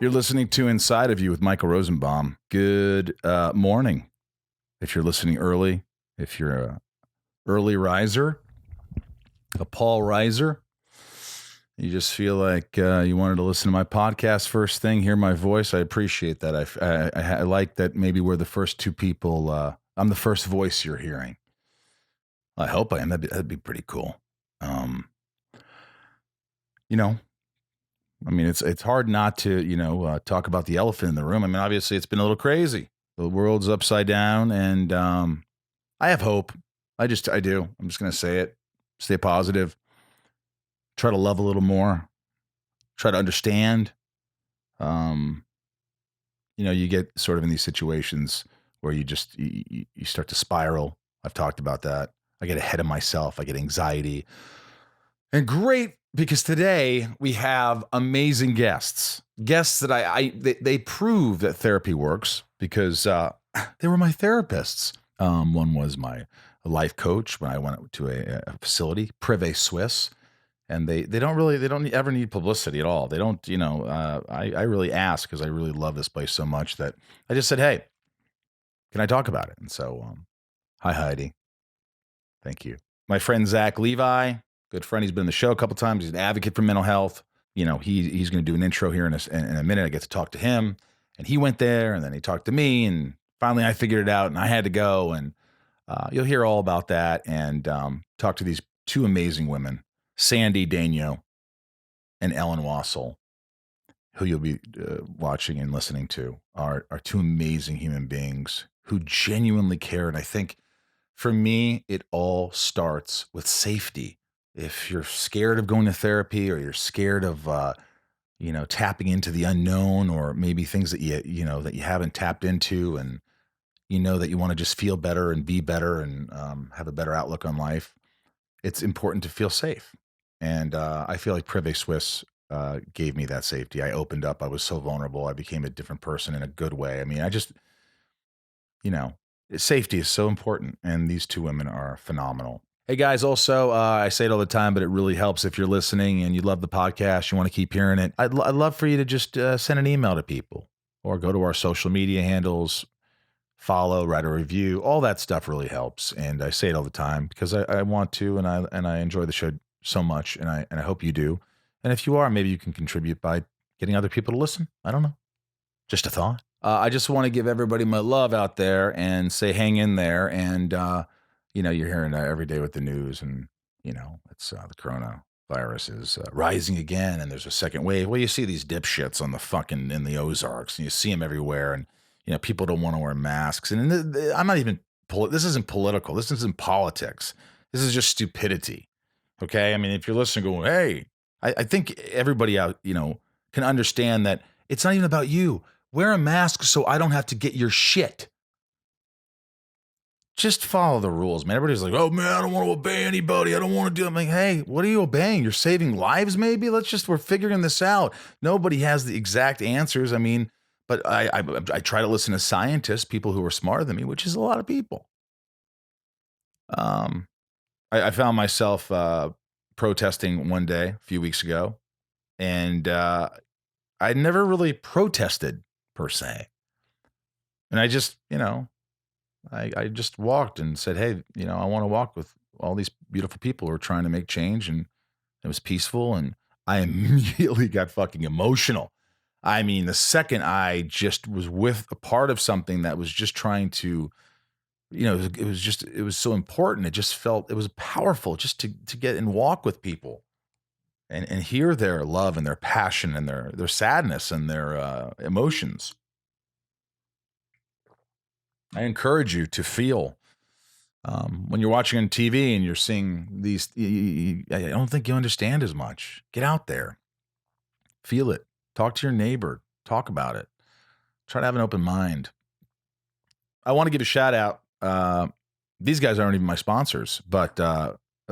You're listening to Inside of You with Michael Rosenbaum. Good morning. If you're listening early, if you're a early riser, a Paul riser, you just feel like you wanted to listen to my podcast first thing, hear my voice, I appreciate that. I like that maybe we're the first two people. I'm the first voice you're hearing. I hope I am. That'd be pretty cool. You know, I mean, it's hard not to, talk about the elephant in the room. I mean, obviously, it's been a little crazy. The world's upside down, and I have hope. I do. I'm just going to say it. Stay positive. Try to love a little more. Try to understand. You get sort of in these situations where you start to spiral. I've talked about that. I get ahead of myself. I get anxiety. And great, because today we have amazing guests. Guests that they prove that therapy works because they were my therapists. One was my life coach when I went to a facility, Privé Suisse, and they don't ever need publicity at all. They don't, I really ask because I really love this place so much that I just said, hey, can I talk about it? And so, hi Heidi, thank you. My friend Zack Levi. Good friend. He's been on the show a couple times. He's an advocate for mental health. He's going to do an intro here in a minute. I get to talk to him, and he went there, and then he talked to me, and finally I figured it out, and I had to go, and you'll hear all about that, and talk to these two amazing women, Sandy Daignault and Ellen Wasyl, who you'll be watching and listening to, are two amazing human beings who genuinely care. And I think for me, it all starts with safety. If you're scared of going to therapy, or you're scared of, tapping into the unknown, or maybe things that that you haven't tapped into, and that you want to just feel better and be better and have a better outlook on life, it's important to feel safe. And I feel like Privé Suisse gave me that safety. I opened up. I was so vulnerable. I became a different person in a good way. I mean, safety is so important, and these two women are phenomenal. Hey guys, also, I say it all the time, but it really helps if you're listening and you love the podcast, you want to keep hearing it. I'd love for you to just send an email to people, or go to our social media handles, follow, write a review. All that stuff really helps. And I say it all the time because I want to, and I enjoy the show so much, and I hope you do. And if you are, maybe you can contribute by getting other people to listen. I don't know. Just a thought. I just want to give everybody my love out there and say, hang in there. And, you're hearing every day with the news, and, it's the coronavirus is rising again, and there's a second wave. Well, you see these dipshits in the Ozarks, and you see them everywhere. And, people don't want to wear masks. And I'm not even, this isn't political. This isn't politics. This is just stupidity. Okay. I mean, if you're listening going, hey, I think everybody out, can understand that it's not even about you. Wear a mask so I don't have to get your shit. Just follow the rules, man. Everybody's like, oh man, I don't want to obey anybody. I don't want to do it. I'm like, hey, what are you obeying? You're saving lives, maybe? We're figuring this out. Nobody has the exact answers. I mean, but I try to listen to scientists, people who are smarter than me, which is a lot of people. I found myself protesting one day a few weeks ago, and I never really protested per se. And I just, I just walked and said, hey, I want to walk with all these beautiful people who are trying to make change. And it was peaceful. And I immediately got fucking emotional. I mean, the second I just was with a part of something that was just trying to, it was so important. It was powerful just to get and walk with people and hear their love and their passion and their sadness and their emotions. I encourage you to feel when you're watching on TV and you're seeing these. I don't think you understand as much. Get out there, feel it, talk to your neighbor, talk about it. Try to have an open mind. I want to give a shout out. These guys aren't even my sponsors, but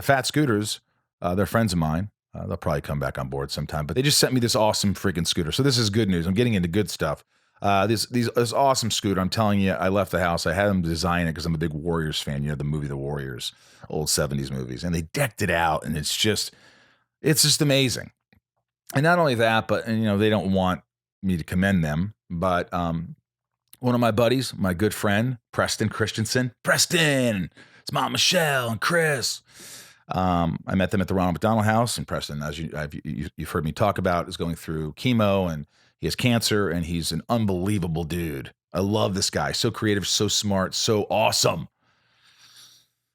Fat Scooters, they're friends of mine. They'll probably come back on board sometime, but they just sent me this awesome freaking scooter. So this is good news. I'm getting into good stuff. This awesome scooter. I'm telling you, I left the house. I had them design it because I'm a big Warriors fan. The movie The Warriors, old 70s movies, and they decked it out, and it's just amazing. And not only that, but they don't want me to commend them. But one of my buddies, my good friend, Preston Christensen. Preston! It's Mom Michelle and Chris. I met them at the Ronald McDonald House. And Preston, as you've heard me talk about, is going through chemo and he has cancer and he's an unbelievable dude. I love this guy. So creative, so smart, so awesome.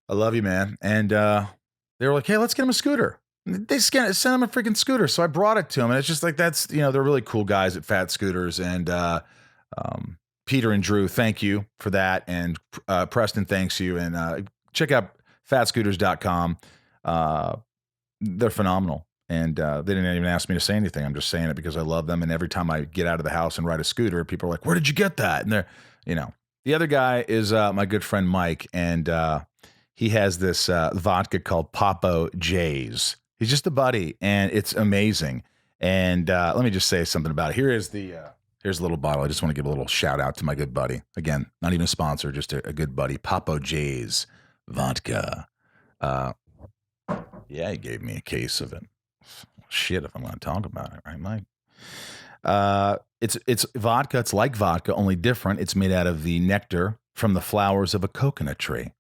I love you, man. And they were like, hey, let's get him a scooter. They sent him a freaking scooter. So I brought it to him. And it's just like, that's, they're really cool guys at Fat Scooters. And Peter and Drew, thank you for that. And Preston, thanks you. And check out fatscooters.com. They're phenomenal. And they didn't even ask me to say anything. I'm just saying it because I love them. And every time I get out of the house and ride a scooter, people are like, where did you get that? And they're, the other guy is my good friend Mike. And he has this vodka called Papo J's. He's just a buddy and it's amazing. And let me just say something about it. Here's a little bottle. I just want to give a little shout out to my good buddy. Again, not even a sponsor, just a good buddy. Papo J's vodka. Yeah, he gave me a case of it. Shit, if I'm going to talk about it, right, Mike? It's vodka. It's like vodka, only different. It's made out of the nectar from the flowers of a coconut tree.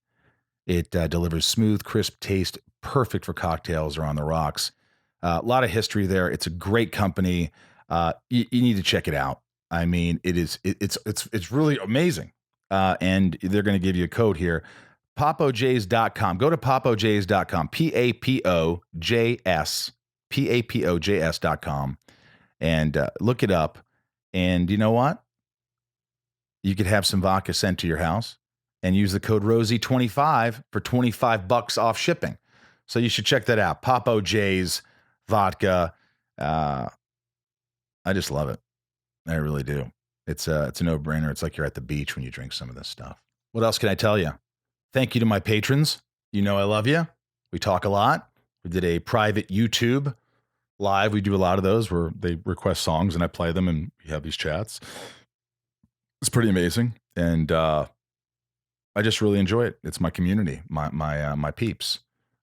It delivers smooth, crisp taste, perfect for cocktails or on the rocks. A lot of history there. It's a great company. You need to check it out. I mean, it's really amazing. And they're going to give you a code here. PapoJs.com. Go to PapoJs.com. PapoJS.com. And look it up. And you know what? You could have some vodka sent to your house and use the code Rosie25 for $25 off shipping. So you should check that out. Papo J's vodka. I just love it. I really do. It's a no-brainer. It's like you're at the beach when you drink some of this stuff. What else can I tell you? Thank you to my patrons. You know I love you. We talk a lot. We did a private YouTube live. We do a lot of those where they request songs and I play them and we have these chats. It's pretty amazing. And I just really enjoy it. It's my community, my peeps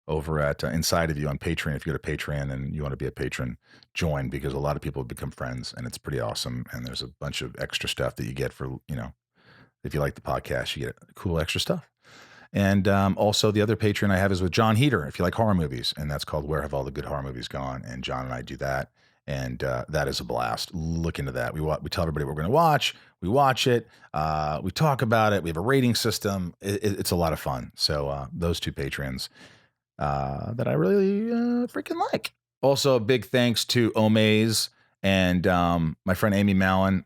over at Inside of You on Patreon. If you go to Patreon and you want to be a patron, join, because a lot of people have become friends and it's pretty awesome. And there's a bunch of extra stuff that you get for, if you like the podcast, you get cool extra stuff. And also the other Patreon I have is with John Heater, if you like horror movies, and that's called Where Have All the Good Horror Movies Gone? And John and I do that. And that is a blast. Look into that. We tell everybody what we're going to watch. We watch it. We talk about it. We have a rating system. It's a lot of fun. So those two Patreons that I really freaking like. Also, a big thanks to Omaze and my friend Amy Mallon.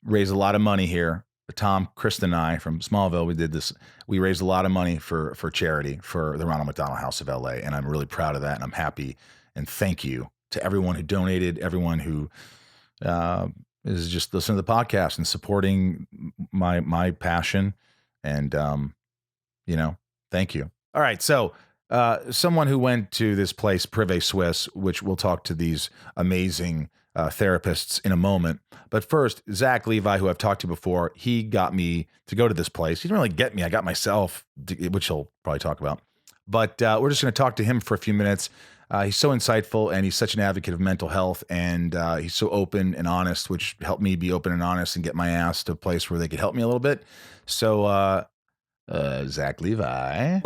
Raised a lot of money here. Tom, Kristen, and I from Smallville, we did this. We raised a lot of money for charity for the Ronald McDonald House of LA. And I'm really proud of that. And I'm happy. And thank you to everyone who donated, everyone who is just listening to the podcast and supporting my passion. And, thank you. All right. So someone who went to this place, Privé Suisse, which we'll talk to these amazing therapists in a moment. But first, Zack Levi, who I've talked to before, he got me to go to this place. He didn't really get me. I got myself, which he'll probably talk about. But we're just going to talk to him for a few minutes. He's so insightful, and he's such an advocate of mental health, and he's so open and honest, which helped me be open and honest and get my ass to a place where they could help me a little bit. So, Zack Levi,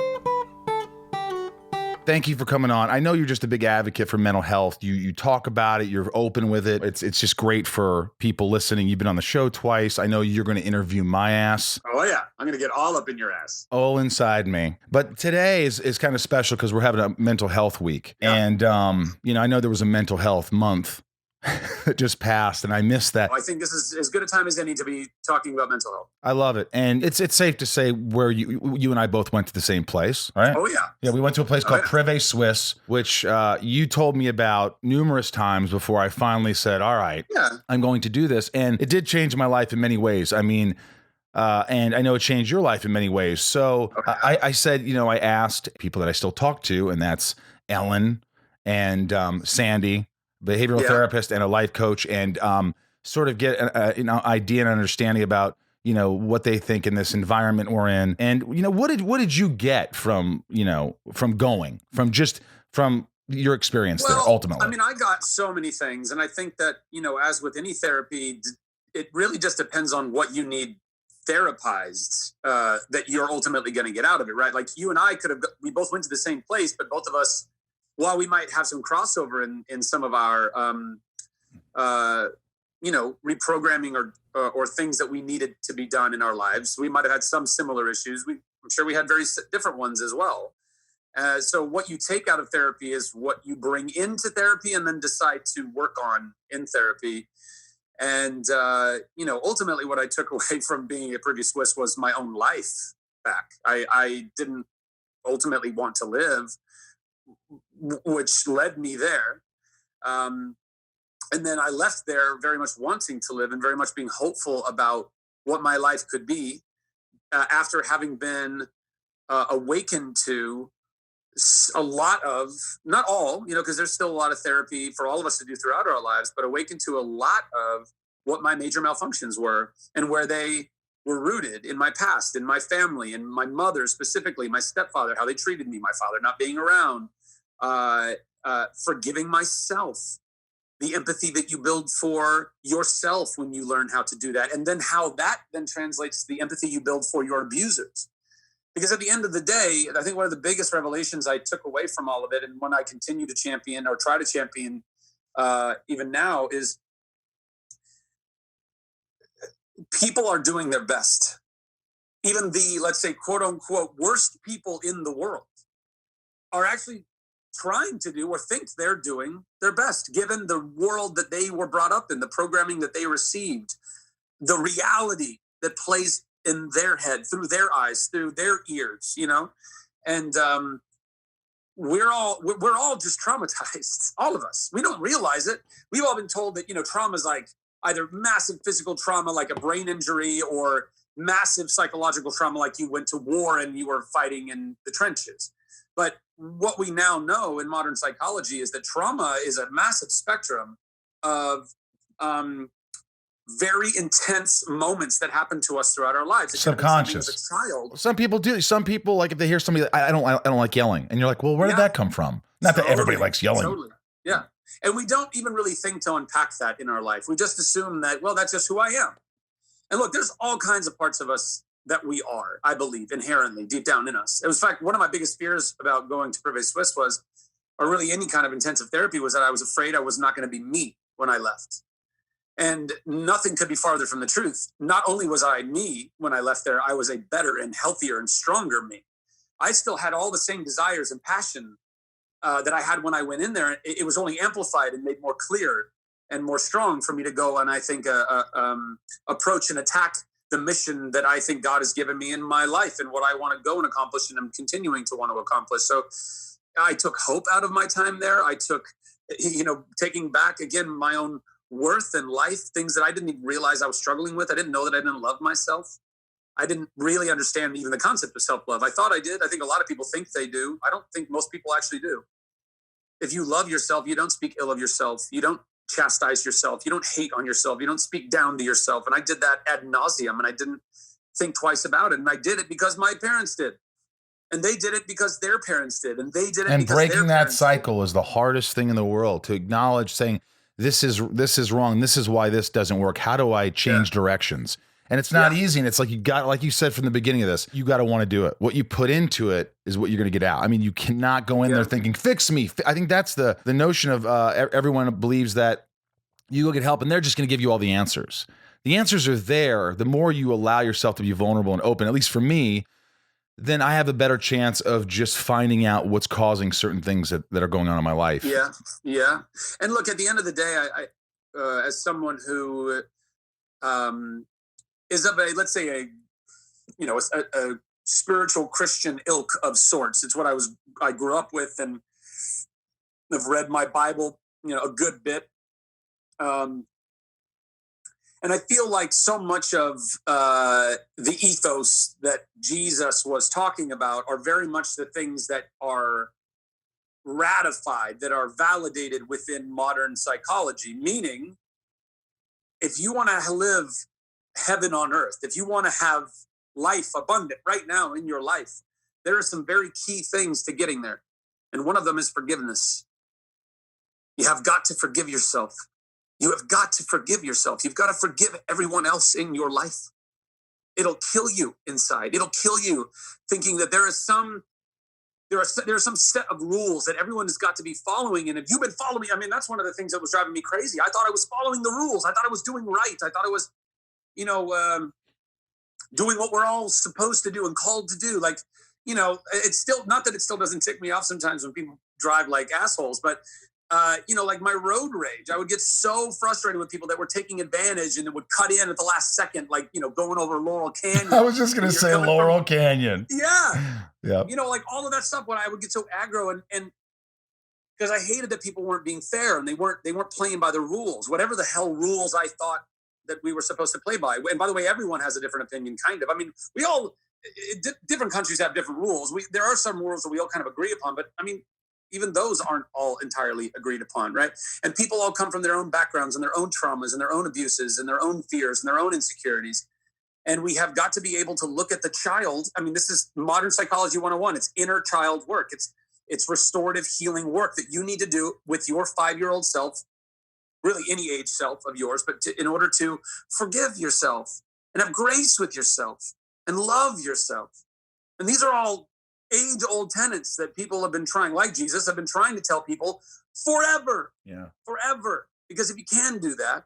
thank you for coming on. I know you're just a big advocate for mental health. You talk about it. You're open with it. It's just great for people listening. You've been on the show twice. I know you're going to interview my ass. Oh, yeah. I'm going to get all up in your ass. All inside me. But today is kind of special because we're having a mental health week. Yeah. And, I know there was a mental health month that just passed, and I missed that. I think this is as good a time as any to be talking about mental health. I love it. And it's safe to say where you and I both went to the same place, right? Oh, yeah. Yeah, we went to a place called Privé Suisse, which you told me about numerous times before I finally said, all right, I'm going to do this. And it did change my life in many ways. I mean, and I know it changed your life in many ways. So I said, I asked people that I still talk to, and that's Ellen and Sandy, behavioral therapist and a life coach, and sort of get an idea and understanding about what they think in this environment we're in. And what did you get from your experience there Well, I ultimately? mean, I got so many things. And I think that, as with any therapy, it really just depends on what you need therapized, that you're ultimately going to get out of it, right? Like you and I we both went to the same place, but both of us, while we might have some crossover in some of our, uh, reprogramming or things that we needed to be done in our lives, we might have had some similar issues. I'm sure we had very different ones as well. So what you take out of therapy is what you bring into therapy and then decide to work on in therapy. And, ultimately what I took away from being a previous Swiss was my own life back. I didn't ultimately want to live, which led me there. Um, and then I left there very much wanting to live and very much being hopeful about what my life could be, after having been awakened to a lot of, not all, because there's still a lot of therapy for all of us to do throughout our lives, but awakened to a lot of what my major malfunctions were and where they were rooted in my past, in my family, and my mother specifically, my stepfather, how they treated me, my father not being around, forgiving myself, the empathy that you build for yourself when you learn how to do that, and then how that then translates to the empathy you build for your abusers. Because at the end of the day, I think one of the biggest revelations I took away from all of it, and one I continue to champion or try to champion even now, is people are doing their best. Even the, let's say, quote unquote, worst people in the world are actually trying to do or think they're doing their best, given the world that they were brought up in, the programming that they received, the reality that plays in their head, through their eyes, through their ears, and we're all just traumatized, all of us. We don't realize it. We've all been told that trauma is like either massive physical trauma, like a brain injury, or massive psychological trauma, like you went to war and you were fighting in the trenches. But what we now know in modern psychology is that trauma is a massive spectrum of very intense moments that happen to us throughout our lives. It could have been something as a Subconscious. child. Some people do. Some people, like, if they hear somebody, I don't like yelling, and you're like, well, where did Yeah, that come from? Not that everybody totally, likes yelling. totally. Yeah. And we don't even really think to unpack that in our life. We just assume that, well, that's just who I am. And look, there's all kinds of parts of us that we are, I believe, inherently deep down in us. It was, in fact, one of my biggest fears about going to Privé Suisse was, or really any kind of intensive therapy, was that I was afraid I was not going to be me when I left. And nothing could be farther from the truth. Not only was I me when I left there, I was a better and healthier and stronger me. I still had all the same desires and passion that I had when I went in there. It was only amplified and made more clear and more strong for me to go and, I think, approach and attack the mission that I think God has given me in my life and what I want to go and accomplish, and I'm continuing to want to accomplish. So I took hope out of my time there. I took, taking back again my own worth and life, things that I didn't even realize I was struggling with. I didn't know that I didn't love myself. I didn't really understand even the concept of self-love. I thought I did. I think a lot of people think they do. I don't think most people actually do. If you love yourself, you don't speak ill of yourself. You don't chastise yourself. You don't hate on yourself. You don't speak down to yourself. And I did that ad nauseum, and I didn't think twice about it. And I did it because my parents did. And they did it because their parents did. And they did it And because their breaking that parents did. cycle is the hardest thing in the world, to acknowledge, saying, this is wrong. This is why this doesn't work. How do I change directions? And it's not easy. And it's like, like you said from the beginning of this, you got to want to do it. What you put into it is what you're going to get out. I mean, you cannot go in there thinking, fix me. I think that's the notion of everyone believes that you go get help and they're just going to give you all the answers. The answers are there. The more you allow yourself to be vulnerable and open, at least for me, then I have a better chance of just finding out what's causing certain things that are going on in my life. Yeah. Yeah. And look, at the end of the day, I as someone who is of a, let's say, a spiritual Christian ilk of sorts. It's what I grew up with, and have read my Bible, a good bit. And I feel like so much of the ethos that Jesus was talking about are very much the things that are ratified, that are validated within modern psychology. Meaning, if you want to live heaven on earth, if you want to have life abundant right now in your life, there are some very key things to getting there. And one of them is forgiveness. You have got to forgive yourself. You have got to forgive yourself. You've got to forgive everyone else in your life. It'll kill you inside. It'll kill you thinking that there are some set of rules that everyone has got to be following. And if you've been following, I mean, that's one of the things that was driving me crazy. I thought I was following the rules. I thought I was doing right. I thought I was, doing what we're all supposed to do and called to do. Like, it's still not that it still doesn't tick me off sometimes when people drive like assholes, but like my road rage, I would get so frustrated with people that were taking advantage and it would cut in at the last second, like, going over Laurel Canyon. I was just going to say Laurel Canyon. Yeah. Yeah. Like all of that stuff when I would get so aggro and because I hated that people weren't being fair and they weren't playing by the rules, whatever the hell rules I thought that we were supposed to play by. And by the way, everyone has a different opinion, kind of. I mean, we all, different countries have different rules. There are some rules that we all kind of agree upon, but I mean, even those aren't all entirely agreed upon, right? And people all come from their own backgrounds and their own traumas and their own abuses and their own fears and their own insecurities. And we have got to be able to look at the child. I mean, this is modern psychology 101. It's inner child work. It's restorative healing work that you need to do with your 5-year-old self, really any age self of yours, but in order to forgive yourself and have grace with yourself and love yourself. And these are all age-old tenets that people have been trying, like Jesus, have been trying to tell people forever. Yeah. Forever. Because if you can do that,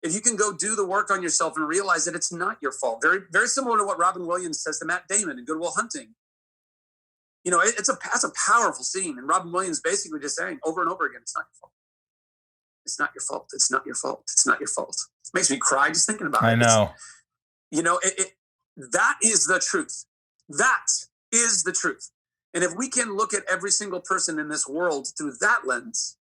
if you can go do the work on yourself and realize that it's not your fault, very, very similar to what Robin Williams says to Matt Damon in Good Will Hunting. That's a powerful scene. And Robin Williams basically just saying over and over again, it's not your fault. It's not your fault. It's not your fault. It's not your fault. It makes me cry just thinking about it. I know. That is the truth. That is the truth. And if we can look at every single person in this world through that lens,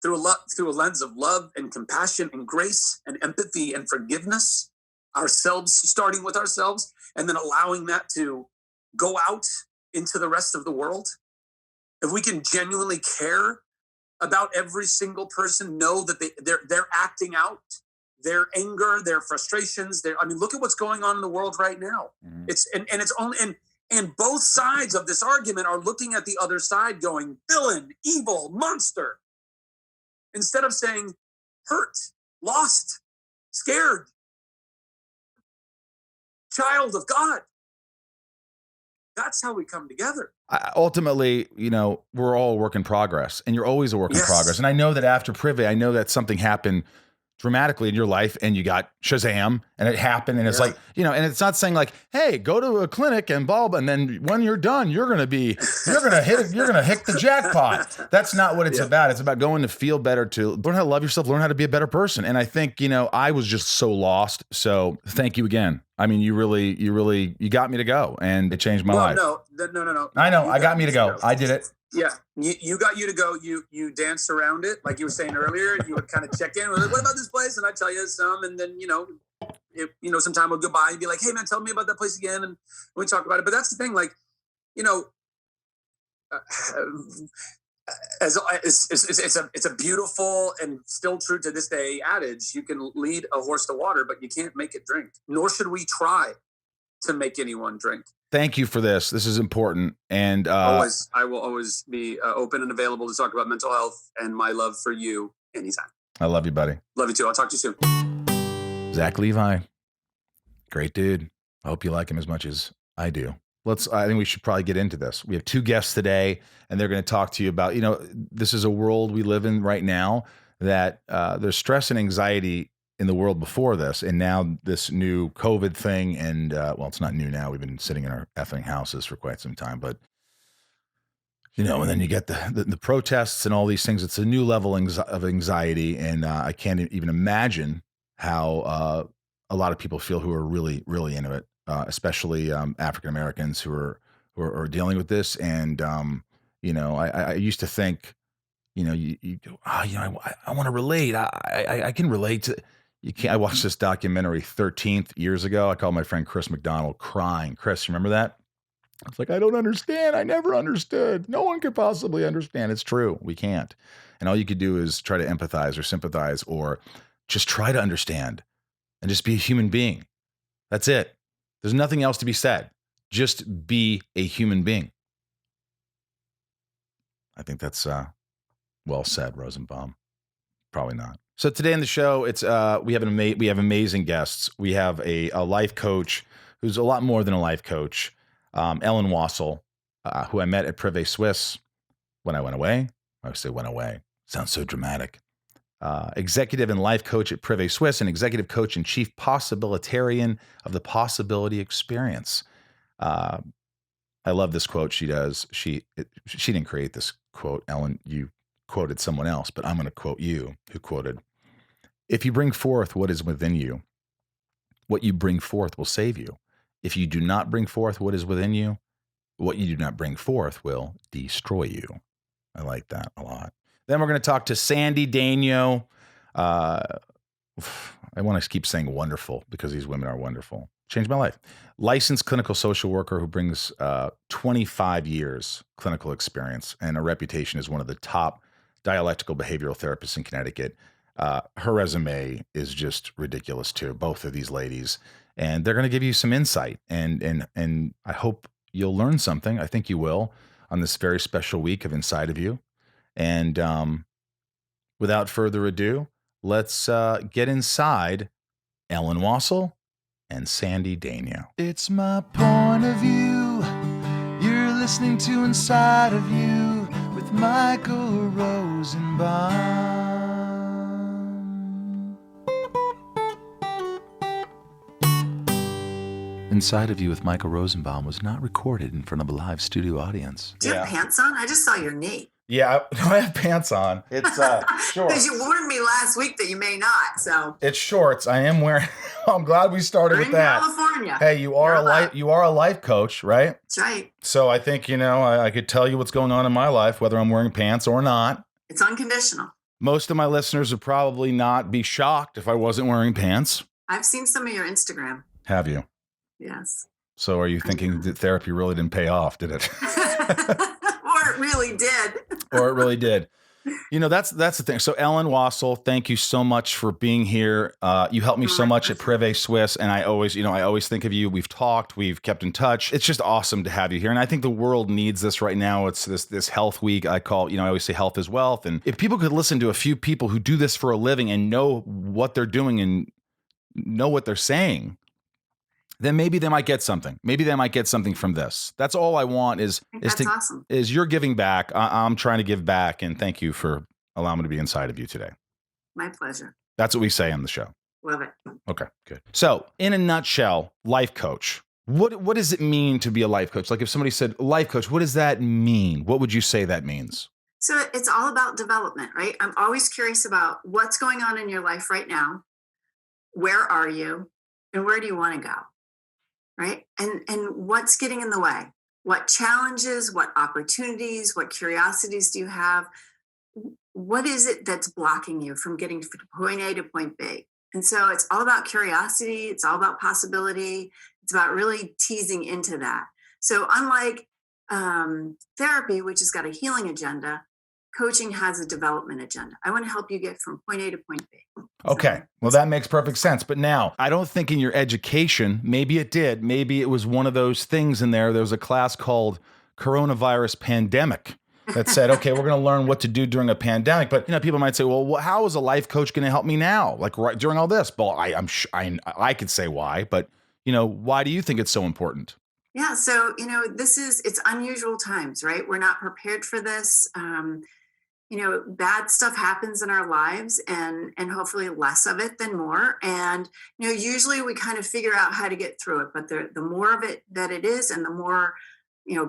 through a lens of love and compassion and grace and empathy and forgiveness, ourselves, starting with ourselves, and then allowing that to go out into the rest of the world, if we can genuinely care about every single person, know that they're acting out their anger, their frustrations, look at what's going on in the world right now. Mm-hmm. It's only and both sides of this argument are looking at the other side going, villain, evil, monster, instead of saying hurt, lost, scared, child of God. That's how we come together. Ultimately, we're all a work in progress, and you're always a work in progress. And I know that after Privy, I know that something happened dramatically in your life and you got Shazam and it happened. And it's like, and it's not saying like, hey, go to a clinic and bulb. And then when you're done, you're going to hit the jackpot. That's not what it's about. It's about going to feel better, to learn how to love yourself, learn how to be a better person. And I think, I was just so lost. So thank you again. I mean, you got me to go, and it changed my life. No. I know. I got me to go. I did it. Yeah, you got you to go. You danced around it, like you were saying earlier. You would kind of check in. Like, what about this place? And I'd tell you some, and then sometime we'll go by and be like, hey man, tell me about that place again, and we talk about it. But that's the thing, like, it's a beautiful and still true to this day adage. You can lead a horse to water, but you can't make it drink. Nor should we try to make anyone drink. Thank you for this. This is important. And I will always be open and available to talk about mental health and my love for you anytime. I love you, buddy. Love you too. I'll talk to you soon. Zack Levi. Great dude. I hope you like him as much as I do. I think we should probably get into this. We have 2 guests today, and they're going to talk to you about, this is a world we live in right now that there's stress and anxiety in the world before this, and now this new COVID thing, and it's not new now. We've been sitting in our effing houses for quite some time, but and then you get the protests and all these things. It's a new level of anxiety, and I can't even imagine how a lot of people feel who are really, really into it, especially African Americans who are dealing with this. And I used to think, I want to relate. I can relate to. You can't. I watched this documentary 13th years ago. I called my friend Chris McDonald crying. Chris, you remember that? I was like, I don't understand. I never understood. No one could possibly understand. It's true. We can't. And all you could do is try to empathize or sympathize or just try to understand and just be a human being. That's it. There's nothing else to be said. Just be a human being. I think that's Well said, Rosenbaum. Probably not. So today in the show, it's we have amazing guests. We have a life coach who's a lot more than a life coach, Ellen Wasyl, who I met at Privé Suisse when I went away. I always say went away. Sounds so dramatic. Executive and life coach at Privé Suisse, and executive coach and chief possibilitarian of the Possibility Experience. I love this quote she does. She didn't create this quote, Ellen. You quoted someone else, but I'm going to quote you, who quoted, "If you bring forth what is within you, what you bring forth will save you. If you do not bring forth what is within you, what you do not bring forth will destroy you." I like that a lot. Then we're going to talk to Sandy Daignault. I want to keep saying wonderful because these women are wonderful. Changed my life. Licensed clinical social worker who brings 25 years clinical experience and a reputation as one of the top dialectical behavioral therapists in Connecticut. Her resume is just ridiculous too, both of these ladies. And they're going to give you some insight. And I hope you'll learn something. I think you will on this very special week of Inside of You. And without further ado, let's get inside Ellen Wasyl and Sandy Daignault. It's my point of view. You're listening to Inside of You with Michael Rosenbaum. Inside of You with Michael Rosenbaum was not recorded in front of a live studio audience. Do you have pants on? I just saw your knee. Yeah, I have pants on. It's shorts. Because you warned me last week that you may not. So it's shorts. I am wearing. I'm glad we started with that. California. Hey, you are a life coach, right? That's right. So I think I could tell you what's going on in my life, whether I'm wearing pants or not. It's unconditional. Most of my listeners would probably not be shocked if I wasn't wearing pants. I've seen some of your Instagram. Have you? Yes. So are you thinking that therapy really didn't pay off? Did it? Or it really did. Or it really did. That's the thing. So Ellen Wasyl, thank you so much for being here. You helped me so much at Privé Suisse, and I always think of you. We've talked, we've kept in touch. It's just awesome to have you here, and I think the world needs this right now. It's this health week. I always say health is wealth, and if people could listen to a few people who do this for a living and know what they're doing and know what they're saying, then maybe they might get something. Maybe they might get something from this. That's all I want is awesome. You're giving back. I'm trying to give back, and thank you for allowing me to be inside of you today. My pleasure. That's what we say on the show. Love it. Okay, good. So, in a nutshell, life coach. What does it mean to be a life coach? Like if somebody said life coach, what does that mean? What would you say that means? So it's all about development, right? I'm always curious about what's going on in your life right now. Where are you? And where do you want to go? Right? And what's getting in the way? What challenges, what opportunities, what curiosities do you have? What is it that's blocking you from getting from point A to point B? And so it's all about curiosity. It's all about possibility. It's about really teasing into that. So unlike therapy, which has got a healing agenda, coaching has a development agenda. I want to help you get from point A to point B. Okay. Well, that makes perfect sense. But now, I don't think in your education, maybe it did. Maybe it was one of those things in there. There was a class called Coronavirus Pandemic that said, okay, we're going to learn what to do during a pandemic. But, people might say, well, how is a life coach going to help me now? Like right during all this? Well, I could say why, but, why do you think it's so important? Yeah. So, it's unusual times, right? We're not prepared for this. Bad stuff happens in our lives and hopefully less of it than more. And, usually we kind of figure out how to get through it, but the more of it that it is and the more,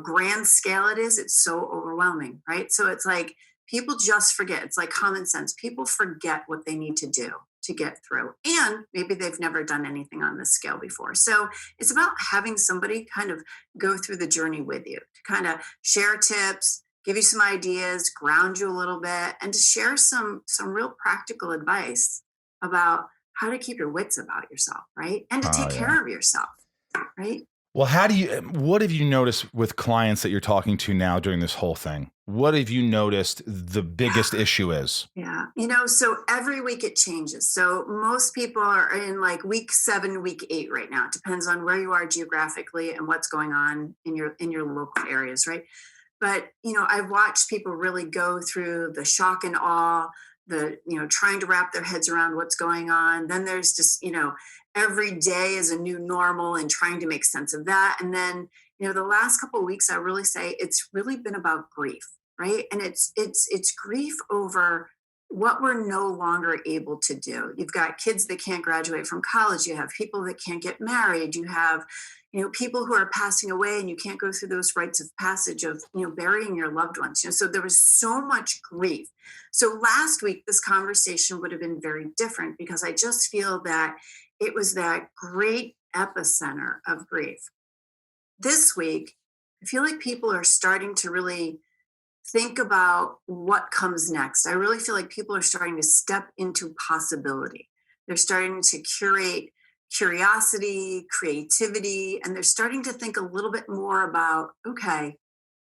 grand scale it is, it's so overwhelming, right? So it's like people just forget. It's like common sense. People forget what they need to do to get through. And maybe they've never done anything on this scale before. So it's about having somebody kind of go through the journey with you to kind of share tips, give you some ideas, ground you a little bit, and to share some real practical advice about how to keep your wits about yourself, right? And to take care of yourself, right? Well, what have you noticed with clients that you're talking to now during this whole thing? What have you noticed the biggest issue is? Yeah. So every week it changes. So most people are in like week 7, week 8 right now. It depends on where you are geographically and what's going on in your local areas, right? But, I've watched people really go through the shock and awe, trying to wrap their heads around what's going on. Then there's just, every day is a new normal and trying to make sense of that. And then, the last couple of weeks, I really say it's really been about grief, right? And it's grief over what we're no longer able to do. You've got kids that can't graduate from college. You have people that can't get married. You have, people who are passing away and you can't go through those rites of passage of, burying your loved ones. So there was so much grief. So last week, this conversation would have been very different because I just feel that it was that great epicenter of grief. This week, I feel like people are starting to really think about what comes next. I really feel like people are starting to step into possibility. They're starting to curate curiosity, creativity, and they're starting to think a little bit more about, okay,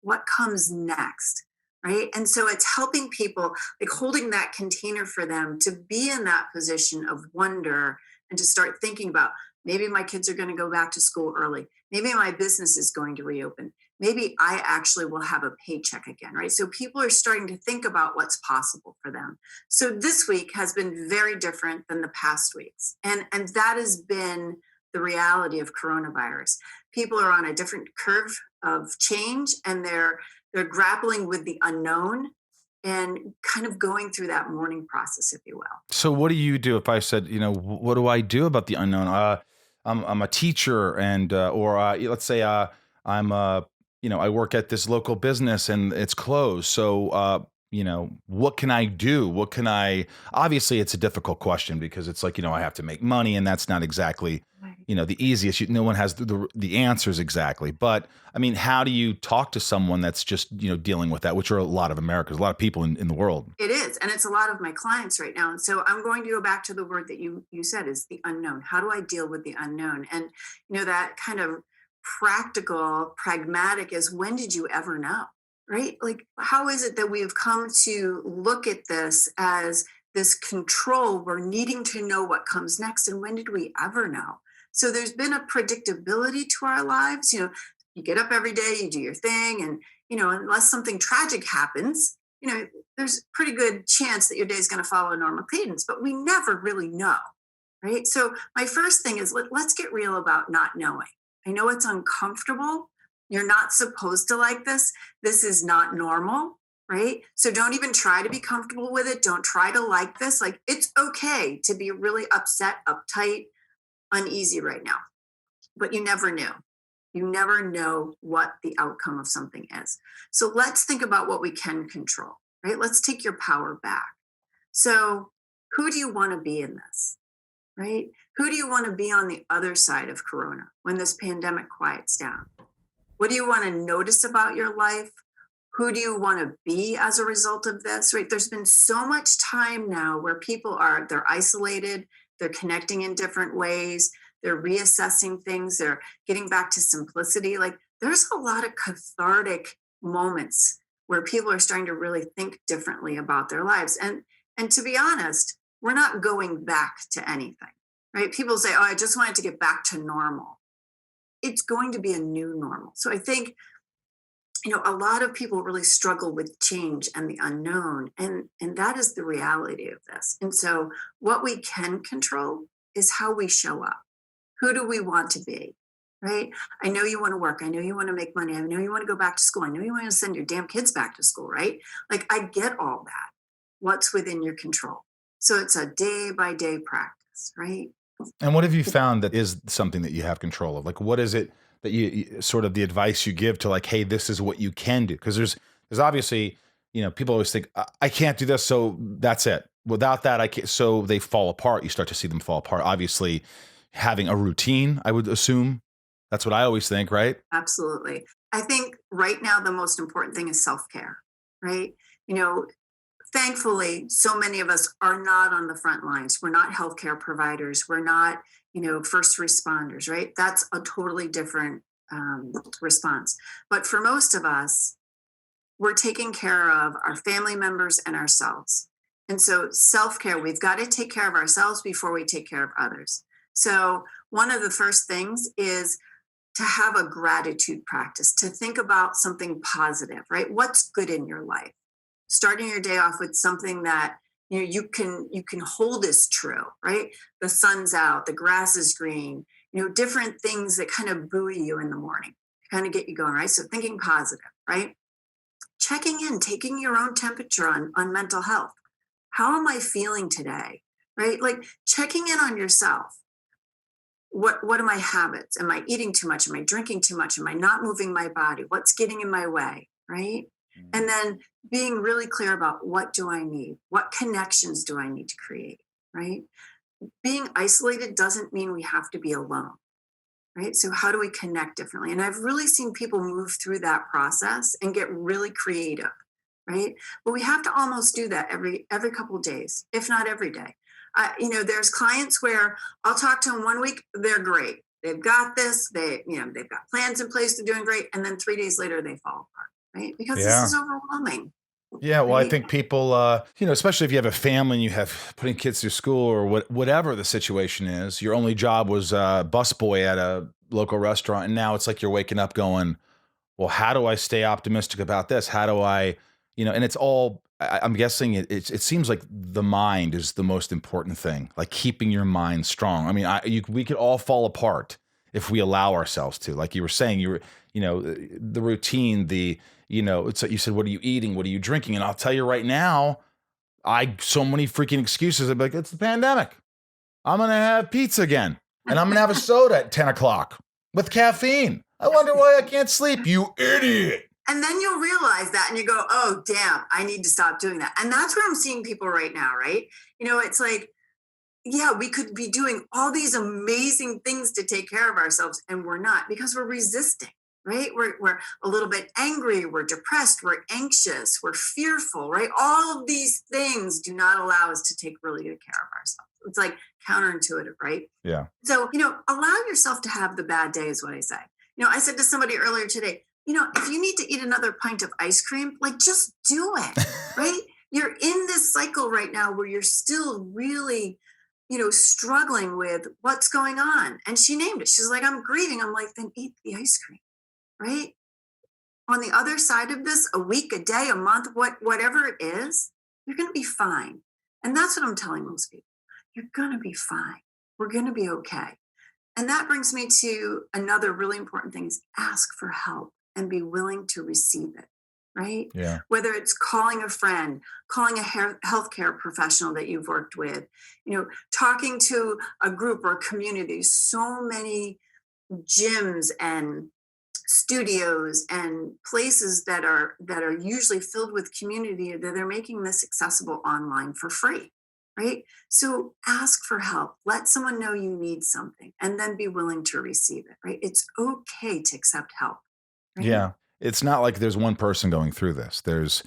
what comes next? Right. And so it's helping people, like holding that container for them to be in that position of wonder and to start thinking about maybe my kids are going to go back to school early. Maybe my business is going to reopen. Maybe I actually will have a paycheck again, right? So people are starting to think about what's possible for them. So this week has been very different than the past weeks. And that has been the reality of coronavirus. People are on a different curve of change and they're grappling with the unknown and kind of going through that mourning process, if you will. So what do you do if I said, what do I do about the unknown? I'm a teacher or let's say I'm I work at this local business and it's closed. So what can I do? Obviously it's a difficult question because it's like, I have to make money and that's not exactly, Right. The easiest. No one has the answers exactly. But I mean, how do you talk to someone that's just, dealing with that, which are a lot of Americans, a lot of people in the world? It is. And it's a lot of my clients right now. And so I'm going to go back to the word that you said is the unknown. How do I deal with the unknown? And, that kind of practical, pragmatic is when did you ever know? Right? Like, how is it that we have come to look at this as this control? We're needing to know what comes next. And when did we ever know? So there's been a predictability to our lives. You get up every day, you do your thing, and, unless something tragic happens, there's a pretty good chance that your day is going to follow a normal cadence, but we never really know. Right. So my first thing is let's get real about not knowing. I know it's uncomfortable. You're not supposed to like this. This is not normal, right? So don't even try to be comfortable with it. Don't try to like this. Like, it's okay to be really upset, uptight, uneasy right now, but you never knew. You never know what the outcome of something is. So let's think about what we can control, right? Let's take your power back. So who do you want to be in this, right? Who do you want to be on the other side of Corona when this pandemic quiets down? What do you want to notice about your life? Who do you want to be as a result of this, right? There's been so much time now where they're isolated, they're connecting in different ways, they're reassessing things, they're getting back to simplicity. Like, there's a lot of cathartic moments where people are starting to really think differently about their lives. And to be honest, we're not going back to anything, right? People say, oh, I just wanted to get back to normal. It's going to be a new normal. So I think, a lot of people really struggle with change and the unknown. And that is the reality of this. And so what we can control is how we show up. Who do we want to be? Right? I know you want to work. I know you want to make money. I know you want to go back to school. I know you want to send your damn kids back to school, right? Like, I get all that. What's within your control? So it's a day by day practice, right? And what have you found that is something that you have control of? Like, what is it that sort of the advice you give to, like, hey, this is what you can do? Because there's obviously, people always think, I can't do this, so that's it. Without that, I can't. So they fall apart. You start to see them fall apart. Obviously, having a routine, I would assume. That's what I always think, right? Absolutely. I think right now the most important thing is self-care, right? Thankfully, so many of us are not on the front lines. We're not healthcare providers. We're not, first responders, right? That's a totally different response. But for most of us, we're taking care of our family members and ourselves. And so self-care, we've got to take care of ourselves before we take care of others. So one of the first things is to have a gratitude practice, to think about something positive, right? What's good in your life? Starting your day off with something that you can hold as true, right? The sun's out, the grass is green, different things that kind of buoy you in the morning, kind of get you going, right? So thinking positive, right? Checking in, taking your own temperature on mental health. How am I feeling today? Right? Like checking in on yourself. What are my habits? Am I eating too much? Am I drinking too much? Am I not moving my body? What's getting in my way? Right? And then being really clear about what do I need? What connections do I need to create? Right? Being isolated doesn't mean we have to be alone. Right? So how do we connect differently? And I've really seen people move through that process and get really creative, right? But we have to almost do that every couple of days, if not every day. There's clients where I'll talk to them one week, they're great. They've got this, they've got plans in place, they're doing great. And then 3 days later they fall apart, right? Because this Yeah. is overwhelming. Yeah, well, I Right? think people, especially if you have a family and you have putting kids through school or whatever the situation is, your only job was busboy at a local restaurant, and now it's like you're waking up going, well, how do I stay optimistic about this? How do I, and it's all. I'm guessing it seems like the mind is the most important thing, like keeping your mind strong. I mean, we could all fall apart if we allow ourselves to. Like you were saying, the routine, it's like you said, what are you eating? What are you drinking? And I'll tell you right now, so many freaking excuses. I'd be like, it's the pandemic. I'm going to have pizza again. And I'm going to have a soda at 10 o'clock with caffeine. I wonder why I can't sleep, you idiot. And then you'll realize that and you go, oh, damn, I need to stop doing that. And that's where I'm seeing people right now, right? It's like, yeah, we could be doing all these amazing things to take care of ourselves, and we're not because we're resisting, right? We're a little bit angry, we're depressed, we're anxious, we're fearful, right? All of these things do not allow us to take really good care of ourselves. It's like counterintuitive, right? Yeah. So, allow yourself to have the bad day is what I say. I said to somebody earlier today, if you need to eat another pint of ice cream, like just do it, right? You're in this cycle right now where you're still really, struggling with what's going on. And she named it. She's like, I'm grieving. I'm like, then eat the ice cream, right? On the other side of this, a week, a day, a month, whatever it is, you're going to be fine. And that's what I'm telling most people. You're going to be fine. We're going to be okay. And that brings me to another really important thing is ask for help and be willing to receive it, right? Yeah. Whether it's calling a friend, calling a healthcare professional that you've worked with, talking to a group or a community. So many gyms and studios and places that are usually filled with community that they're making this accessible online for free. Right? So ask for help. Let someone know you need something and then be willing to receive it. Right? It's okay to accept help. Right? Yeah. It's not like there's one person going through this. There's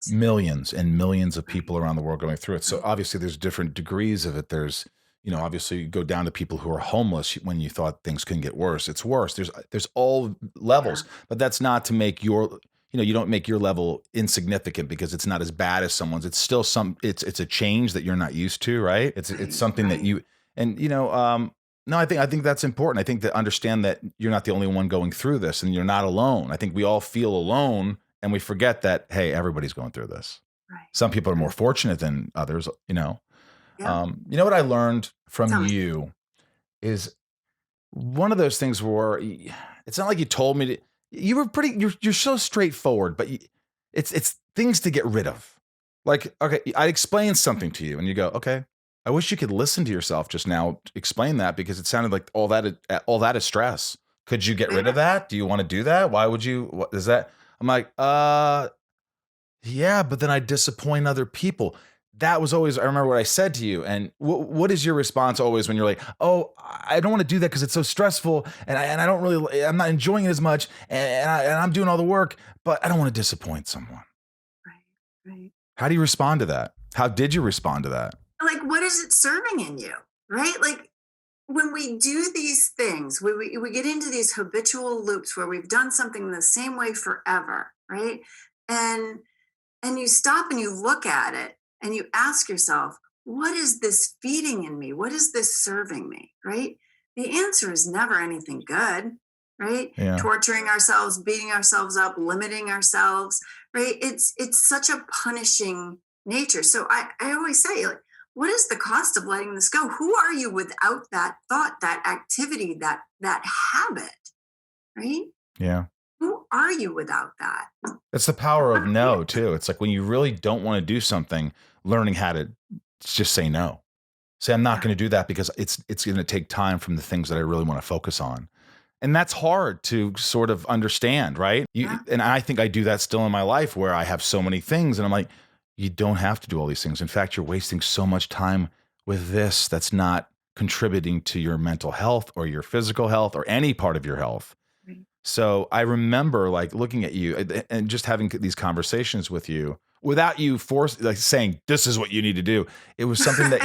millions and millions of people around the world going through it. So obviously there's different degrees of it. There's, obviously you go down to people who are homeless when you thought things couldn't get worse. It's worse. There's all levels, but that's not to make you don't make your level insignificant because it's not as bad as someone's. It's still it's a change that you're not used to, right? It's something that you, and no, I think that's important. I think to understand that you're not the only one going through this and you're not alone. I think we all feel alone and we forget that, hey, everybody's going through this. Right. Some people are more fortunate than others, Yeah. what I learned from you is one of those things where it's not like you told me to, you were you're so straightforward, but it's things to get rid of. Like, okay, I explained something to you and you go, okay, I wish you could listen to yourself just now explain that because it sounded like all that is stress. Could you get rid of that? Do you want to do that? Why would you, what is that? I'm like, yeah, but then I disappoint other people. That was always, I remember what I said to you. And what is your response always when you're like, oh, I don't want to do that because it's so stressful and I don't really, I'm not enjoying it as much and I'm doing all the work, but I don't want to disappoint someone. Right. How do you respond to that? How did you respond to that? Like, what is it serving in you? Right? Like when we do these things, we get into these habitual loops where we've done something the same way forever, right? And you stop and you look at it and you ask yourself, what is this feeding in me? What is this serving me? Right? The answer is never anything good. right? Yeah. Torturing ourselves, beating ourselves up, limiting ourselves, right? It's such a punishing nature. So I always say, like, what is the cost of letting this go? Who are you without that thought, that activity, that habit, right? Yeah. Who are you without that? It's the power of no too. It's like when you really don't want to do something, learning how to just say no. Say, I'm not Yeah. going to do that because it's going to take time from the things that I really want to focus on. And that's hard to sort of understand, right? Yeah. And I think I do that still in my life where I have so many things and I'm like, you don't have to do all these things. In fact, you're wasting so much time with this that's not contributing to your mental health or your physical health or any part of your health. Right. So I remember like looking at you and just having these conversations with you without you like saying, this is what you need to do. It was something that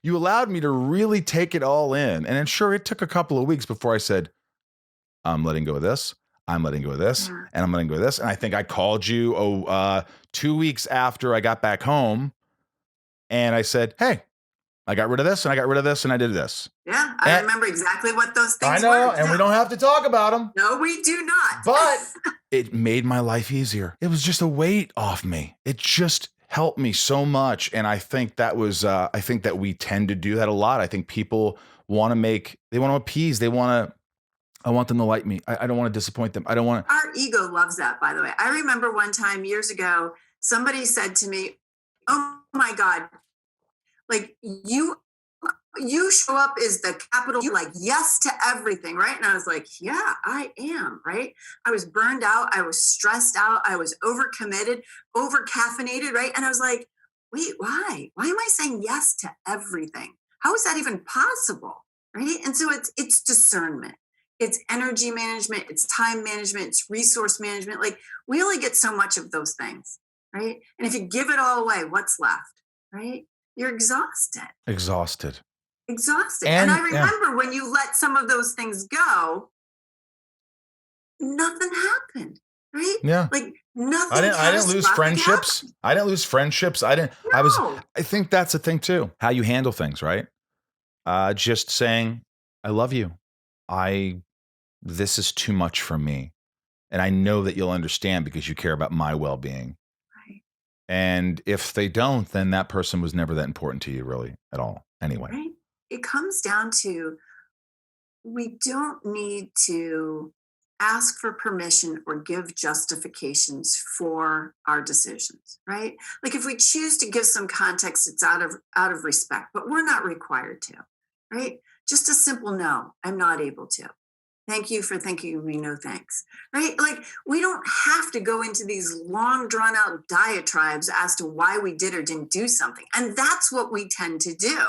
you allowed me to really take it all in. And then sure, it took a couple of weeks before I said, I'm letting go of this. I'm letting go of this, Yeah. and I'm letting go of this. And I think I called you 2 weeks after I got back home, and I said, "Hey, I got rid of this, and I got rid of this, and I did this." Yeah, I remember exactly what those I things know, were. and we don't have to talk about them. No, we do not. But it made my life easier. It was just a weight off me. It just helped me so much, and I think that was. I think that we tend to do that a lot. I think people want to appease. I want them to like me. I don't want to disappoint them. I don't want to. Our ego loves that, by the way. I remember one time years ago, somebody said to me, "Oh my God, like you show up as the capital, you like yes to everything," right? And I was like, yeah, I am, right? I was burned out. I was stressed out. I was overcommitted, over caffeinated, right? And I was like, wait, why? Why am I saying yes to everything? How is that even possible? Right? And so it's discernment. It's energy management, it's time management, it's resource management. Like we only get so much of those things, right? And if you give it all away, what's left, right? You're exhausted. Exhausted. And I remember when you let some of those things go, nothing happened, right? Yeah. Like nothing. I didn't lose friendships. Happened. I didn't lose friendships. I think that's the thing too. How you handle things, right? Just saying, I love you. This is too much for me. And I know that you'll understand because you care about my well-being. Right. And if they don't, then that person was never that important to you really at all. Anyway. Right. It comes down to, we don't need to ask for permission or give justifications for our decisions, right? Like if we choose to give some context, it's out of respect, but we're not required to, right? Just a simple no, I'm not able to. Thank you for thinking me, no thanks, right? Like we don't have to go into these long drawn out diatribes as to why we did or didn't do something. And that's what we tend to do,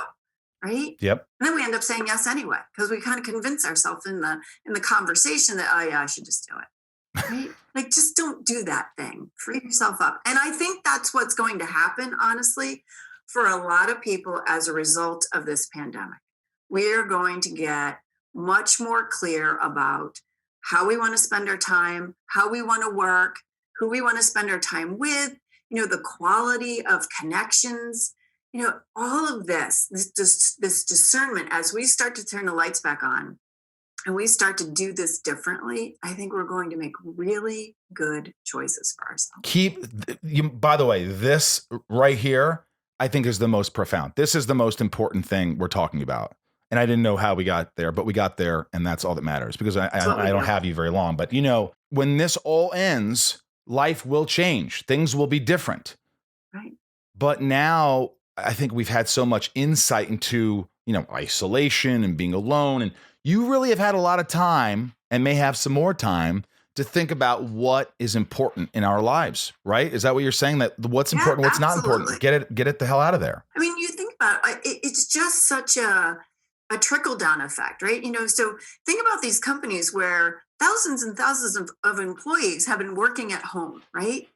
right? Yep. And then we end up saying yes anyway, because we kind of convince ourselves in the conversation that, oh yeah, I should just do it, right? Like just don't do that thing. Free yourself up. And I think that's what's going to happen, honestly, for a lot of people as a result of this pandemic. We're going to get much more clear about how we want to spend our time, how we want to work, who we want to spend our time with, the quality of connections, all of this discernment. As we start to turn the lights back on and we start to do this differently, I think we're going to make really good choices for ourselves. By the way, this right here, I think is the most profound. This is the most important thing we're talking about. And I didn't know how we got there, but we got there, and that's all that matters because I don't have you very long. But, when this all ends, life will change. Things will be different. Right. But now I think we've had so much insight into, isolation and being alone. And you really have had a lot of time and may have some more time to think about what is important in our lives, right? Is that what you're saying? That what's important, what's absolutely. not important? Get it the hell out of there. I mean, you think about it, it's just such a trickle-down effect, right? So think about these companies where thousands and thousands of employees have been working at home, right?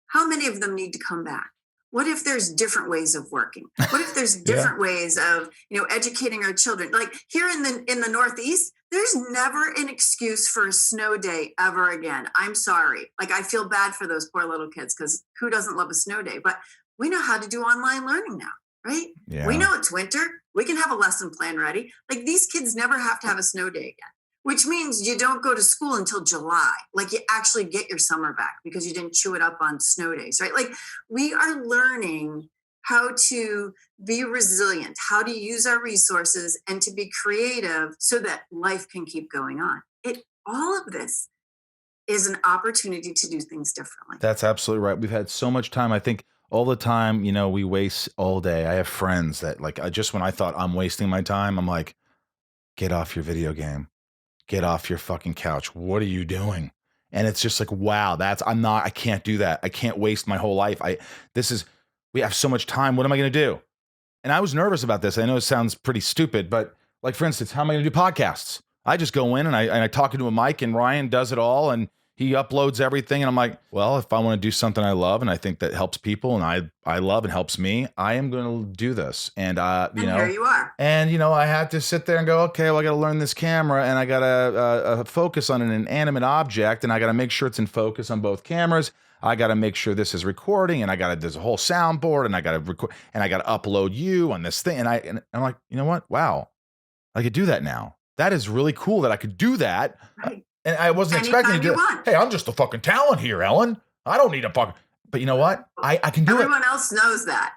How many of them need to come back? What if there's different ways of working? What if there's different ways of, educating our children? Like here in the Northeast, there's never an excuse for a snow day ever again. I'm sorry. Like I feel bad for those poor little kids because who doesn't love a snow day? But we know how to do online learning now, right? Yeah. We know it's winter. We can have a lesson plan ready. Like these kids never have to have a snow day again. which means you don't go to school until July. Like you actually get your summer back because you didn't chew it up on snow days, right? Like we are learning how to be resilient, how to use our resources and to be creative so that life can keep going on. All of this is an opportunity to do things differently. That's absolutely right. We've had so much time. I think all the time, we waste all day. I have friends that just when I thought I'm wasting my time, I'm like, get off your video game. Get off your fucking couch. What are you doing? And it's just like, wow, I can't do that. I can't waste my whole life. We have so much time. What am I going to do? And I was nervous about this. I know it sounds pretty stupid, but like, for instance, how am I going to do podcasts? I just go in and I talk into a mic and Ryan does it all and he uploads everything. And I'm like, well, if I want to do something I love and I think that helps people and I love and helps me, I am going to do this. And, here you are. And, I had to sit there and go, okay, well, I got to learn this camera and I got to focus on an inanimate object and I got to make sure it's in focus on both cameras. I got to make sure this is recording and there's a whole soundboard and I got to record and I got to upload you on this thing. And I'm like, you know what? Wow. I could do that now. That is really cool that I could do that. Right. And I wasn't expecting to do it. Hey, I'm just a fucking talent here, Ellen. I don't need a fucking, but you know what? I can do Everyone else knows that.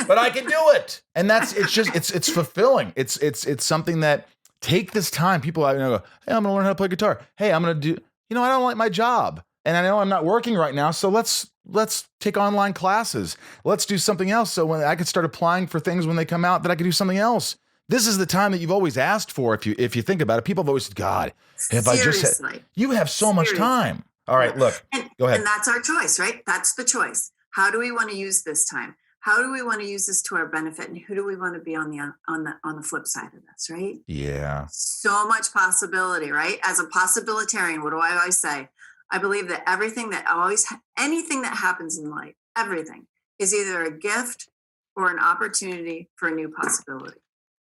But I can do it. And it's fulfilling. It's something that take this time. People go, hey, I'm going to learn how to play guitar. Hey, I'm going to do, I don't like my job. And I know I'm not working right now. So let's take online classes. Let's do something else. So when I could start applying for things when they come out that I could do something else. This is the time that you've always asked for. If you think about it, people have always said, God, if I just had, you have so much time. All right, look, go ahead. And that's our choice, right? That's the choice. How do we want to use this time? How do we want to use this to our benefit? And who do we want to be on the flip side of this, right? Yeah. So much possibility, right? As a possibilitarian, what do I always say? I believe that anything that happens in life, everything is either a gift or an opportunity for a new possibility.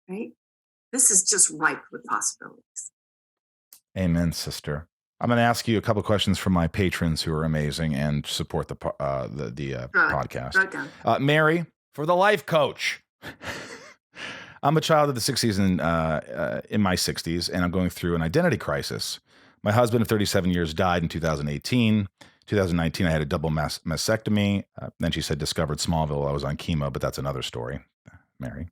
Right? This is just ripe with possibilities. Amen, sister. I'm going to ask you a couple of questions from my patrons who are amazing and support the podcast. Mary, for the life coach. I'm a child of the 60s and in my 60s, and I'm going through an identity crisis. My husband of 37 years died in 2018. 2019, I had a double mastectomy. Then she said discovered Smallville. I was on chemo, but that's another story, Mary.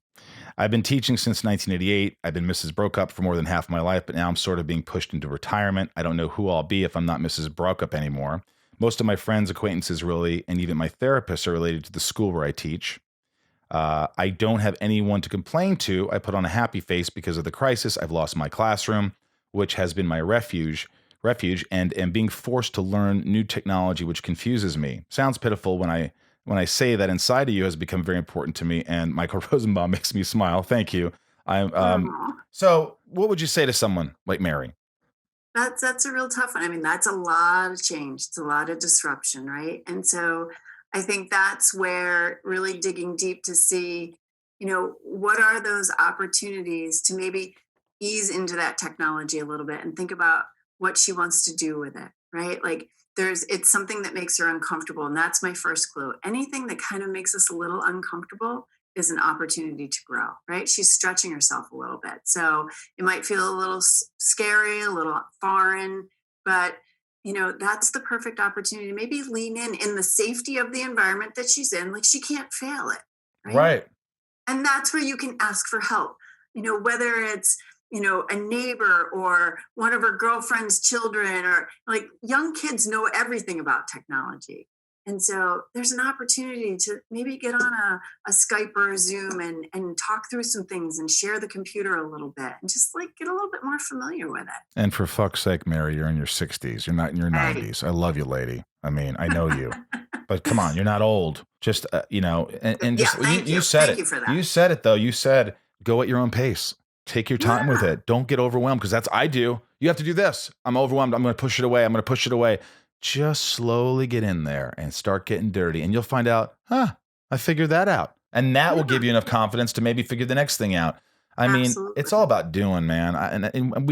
I've been teaching since 1988. I've been Mrs. Broke-Up for more than half my life, but now I'm sort of being pushed into retirement. I don't know who I'll be if I'm not Mrs. Broke-Up anymore. Most of my friends, acquaintances really, and even my therapists are related to the school where I teach. I don't have anyone to complain to. I put on a happy face because of the crisis. I've lost my classroom, which has been my refuge, and am being forced to learn new technology, which confuses me. Sounds pitiful when I say that inside of you has become very important to me, and Michael Rosenbaum makes me smile. Thank you. So what would you say to someone like Mary? That's a real tough one. I mean, that's a lot of change. It's a lot of disruption, right? And so I think that's where really digging deep to see, what are those opportunities to maybe ease into that technology a little bit and think about what she wants to do with it, right? Like, it's something that makes her uncomfortable. And that's my first clue. Anything that kind of makes us a little uncomfortable is an opportunity to grow, right? She's stretching herself a little bit. So it might feel a little scary, a little foreign, but that's the perfect opportunity to maybe lean in the safety of the environment that she's in. Like, she can't fail it. Right. And that's where you can ask for help, whether it's, a neighbor or one of her girlfriend's children, or like young kids know everything about technology. And so there's an opportunity to maybe get on a Skype or a Zoom and talk through some things and share the computer a little bit and just like get a little bit more familiar with it. And for fuck's sake, Mary, you're in your 60s. You're not in your 90s. I love you, lady. I mean, I know you, but come on, you're not old. Just, and just, you said it. You said it though. You said, go at your own pace. Take your time with it. Don't get overwhelmed, because I do. You have to do this. I'm overwhelmed. I'm going to push it away. Just slowly get in there and start getting dirty. And you'll find out, I figured that out. And that will give you enough confidence to maybe figure the next thing out. I mean, it's all about doing, man. And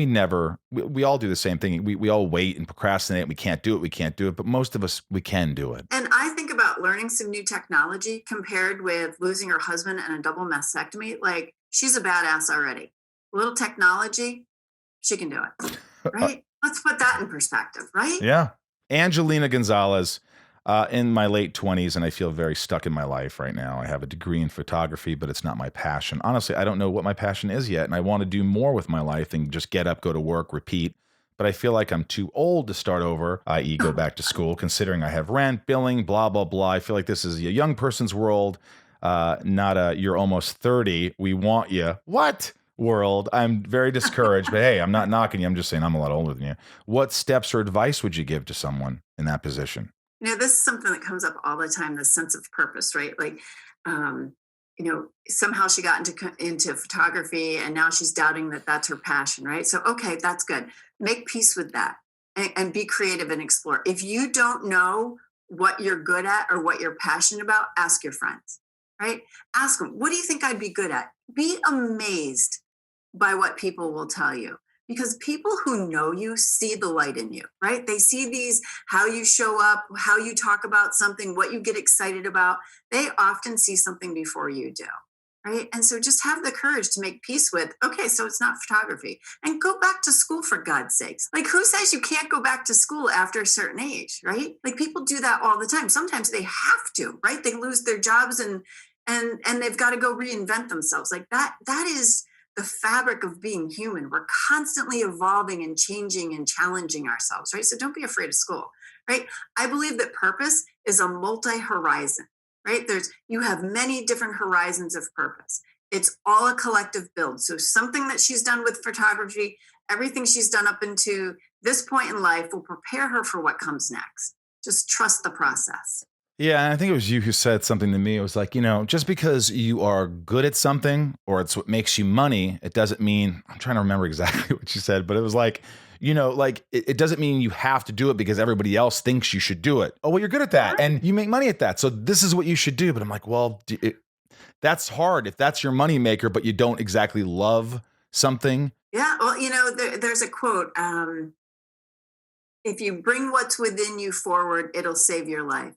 we all do the same thing. We all wait and procrastinate. We can't do it. But most of us, we can do it. And I think about learning some new technology compared with losing her husband and a double mastectomy. Like, she's a badass already. A little technology, She can do it, Uh, right? Let's put that in perspective, right? yeah. Angelina Gonzalez, in my late 20s, and I feel very stuck in my life right now. I have a degree in photography, but it's not my passion. Honestly, I don't know what my passion is yet, and I want to do more with my life than just get up, go to work, repeat. But I feel like I'm too old to start over, i.e., go back to school, considering I have rent, billing, blah, blah, blah. I feel like this is a young person's world, not a you're almost 30, we want you. What? World. I'm very discouraged, but hey, I'm not knocking you. I'm just saying I'm a lot older than you. What steps or advice would you give to someone in that position? This is something that comes up all the time, the sense of purpose, right? Like, um, somehow she got into photography and now she's doubting that that's her passion, right? So, okay, that's good. Make peace with that and be creative and explore. If you don't know what you're good at or what you're passionate about, ask your friends, right? Ask them, what do you think I'd be good at? Be amazed by what people will tell you, because people who know you see the light in you, right? They see these, how you show up, how you talk about something, what you get excited about. They often see something before you do, right? And so just have the courage to make peace with, okay, so it's not photography, and go back to school, for God's sakes. Like, who says you can't go back to school after a certain age, right? Like, people do that all the time. Sometimes they have to, right? They lose their jobs and they've got to go reinvent themselves. Like, that is the fabric of being human. We're constantly evolving and changing and challenging ourselves, right? So don't be afraid of school, right? I believe that purpose is a multi-horizon, right? You have many different horizons of purpose. It's all a collective build. So something that she's done with photography, everything she's done up into this point in life will prepare her for what comes next. Just trust the process. Yeah, and I think it was you who said something to me. It was like, just because you are good at something or it's what makes you money, it doesn't mean, I'm trying to remember exactly what you said, but it was like, like it doesn't mean you have to do it because everybody else thinks you should do it. Oh, well, you're good at that and you make money at that. So this is what you should do. But I'm like, well, that's hard if that's your money maker, but you don't exactly love something. Yeah, well, there's a quote. If you bring what's within you forward, it'll save your life.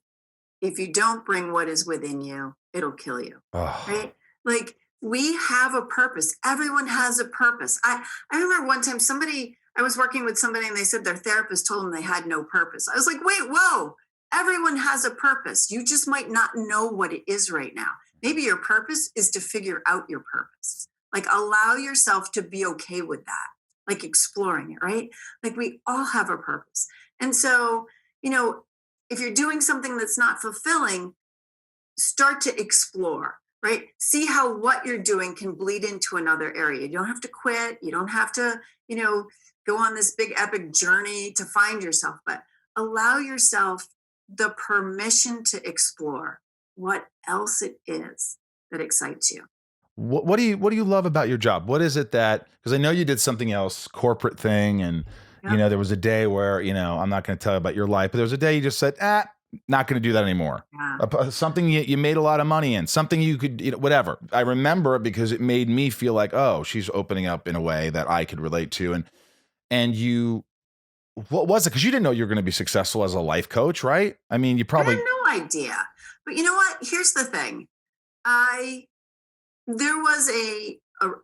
If you don't bring what is within you, it'll kill you. Oh, Right? Like, we have a purpose. Everyone has a purpose. I remember one time I was working with somebody and they said their therapist told them they had no purpose. I was like, wait, whoa, everyone has a purpose. You just might not know what it is right now. Maybe your purpose is to figure out your purpose. Like, allow yourself to be okay with that, like exploring it, right? Like, we all have a purpose. And so, if you're doing something that's not fulfilling, start to explore, right? See how what you're doing can bleed into another area. You don't have to quit. You don't have to, go on this big epic journey to find yourself, but allow yourself the permission to explore what else it is that excites you. what do you love about your job? What is it that, because I know you did something else, corporate thing, and Yeah. there was a day where, I'm not going to tell you about your life, but there was a day you just said, not going to do that anymore. Yeah. Something you made a lot of money in, something you could, whatever. I remember it because it made me feel like, oh, she's opening up in a way that I could relate to. And you, what was it? Because you didn't know you were going to be successful as a life coach, right? I mean, you I had probably, no idea. But you know what? Here's the thing. I There was a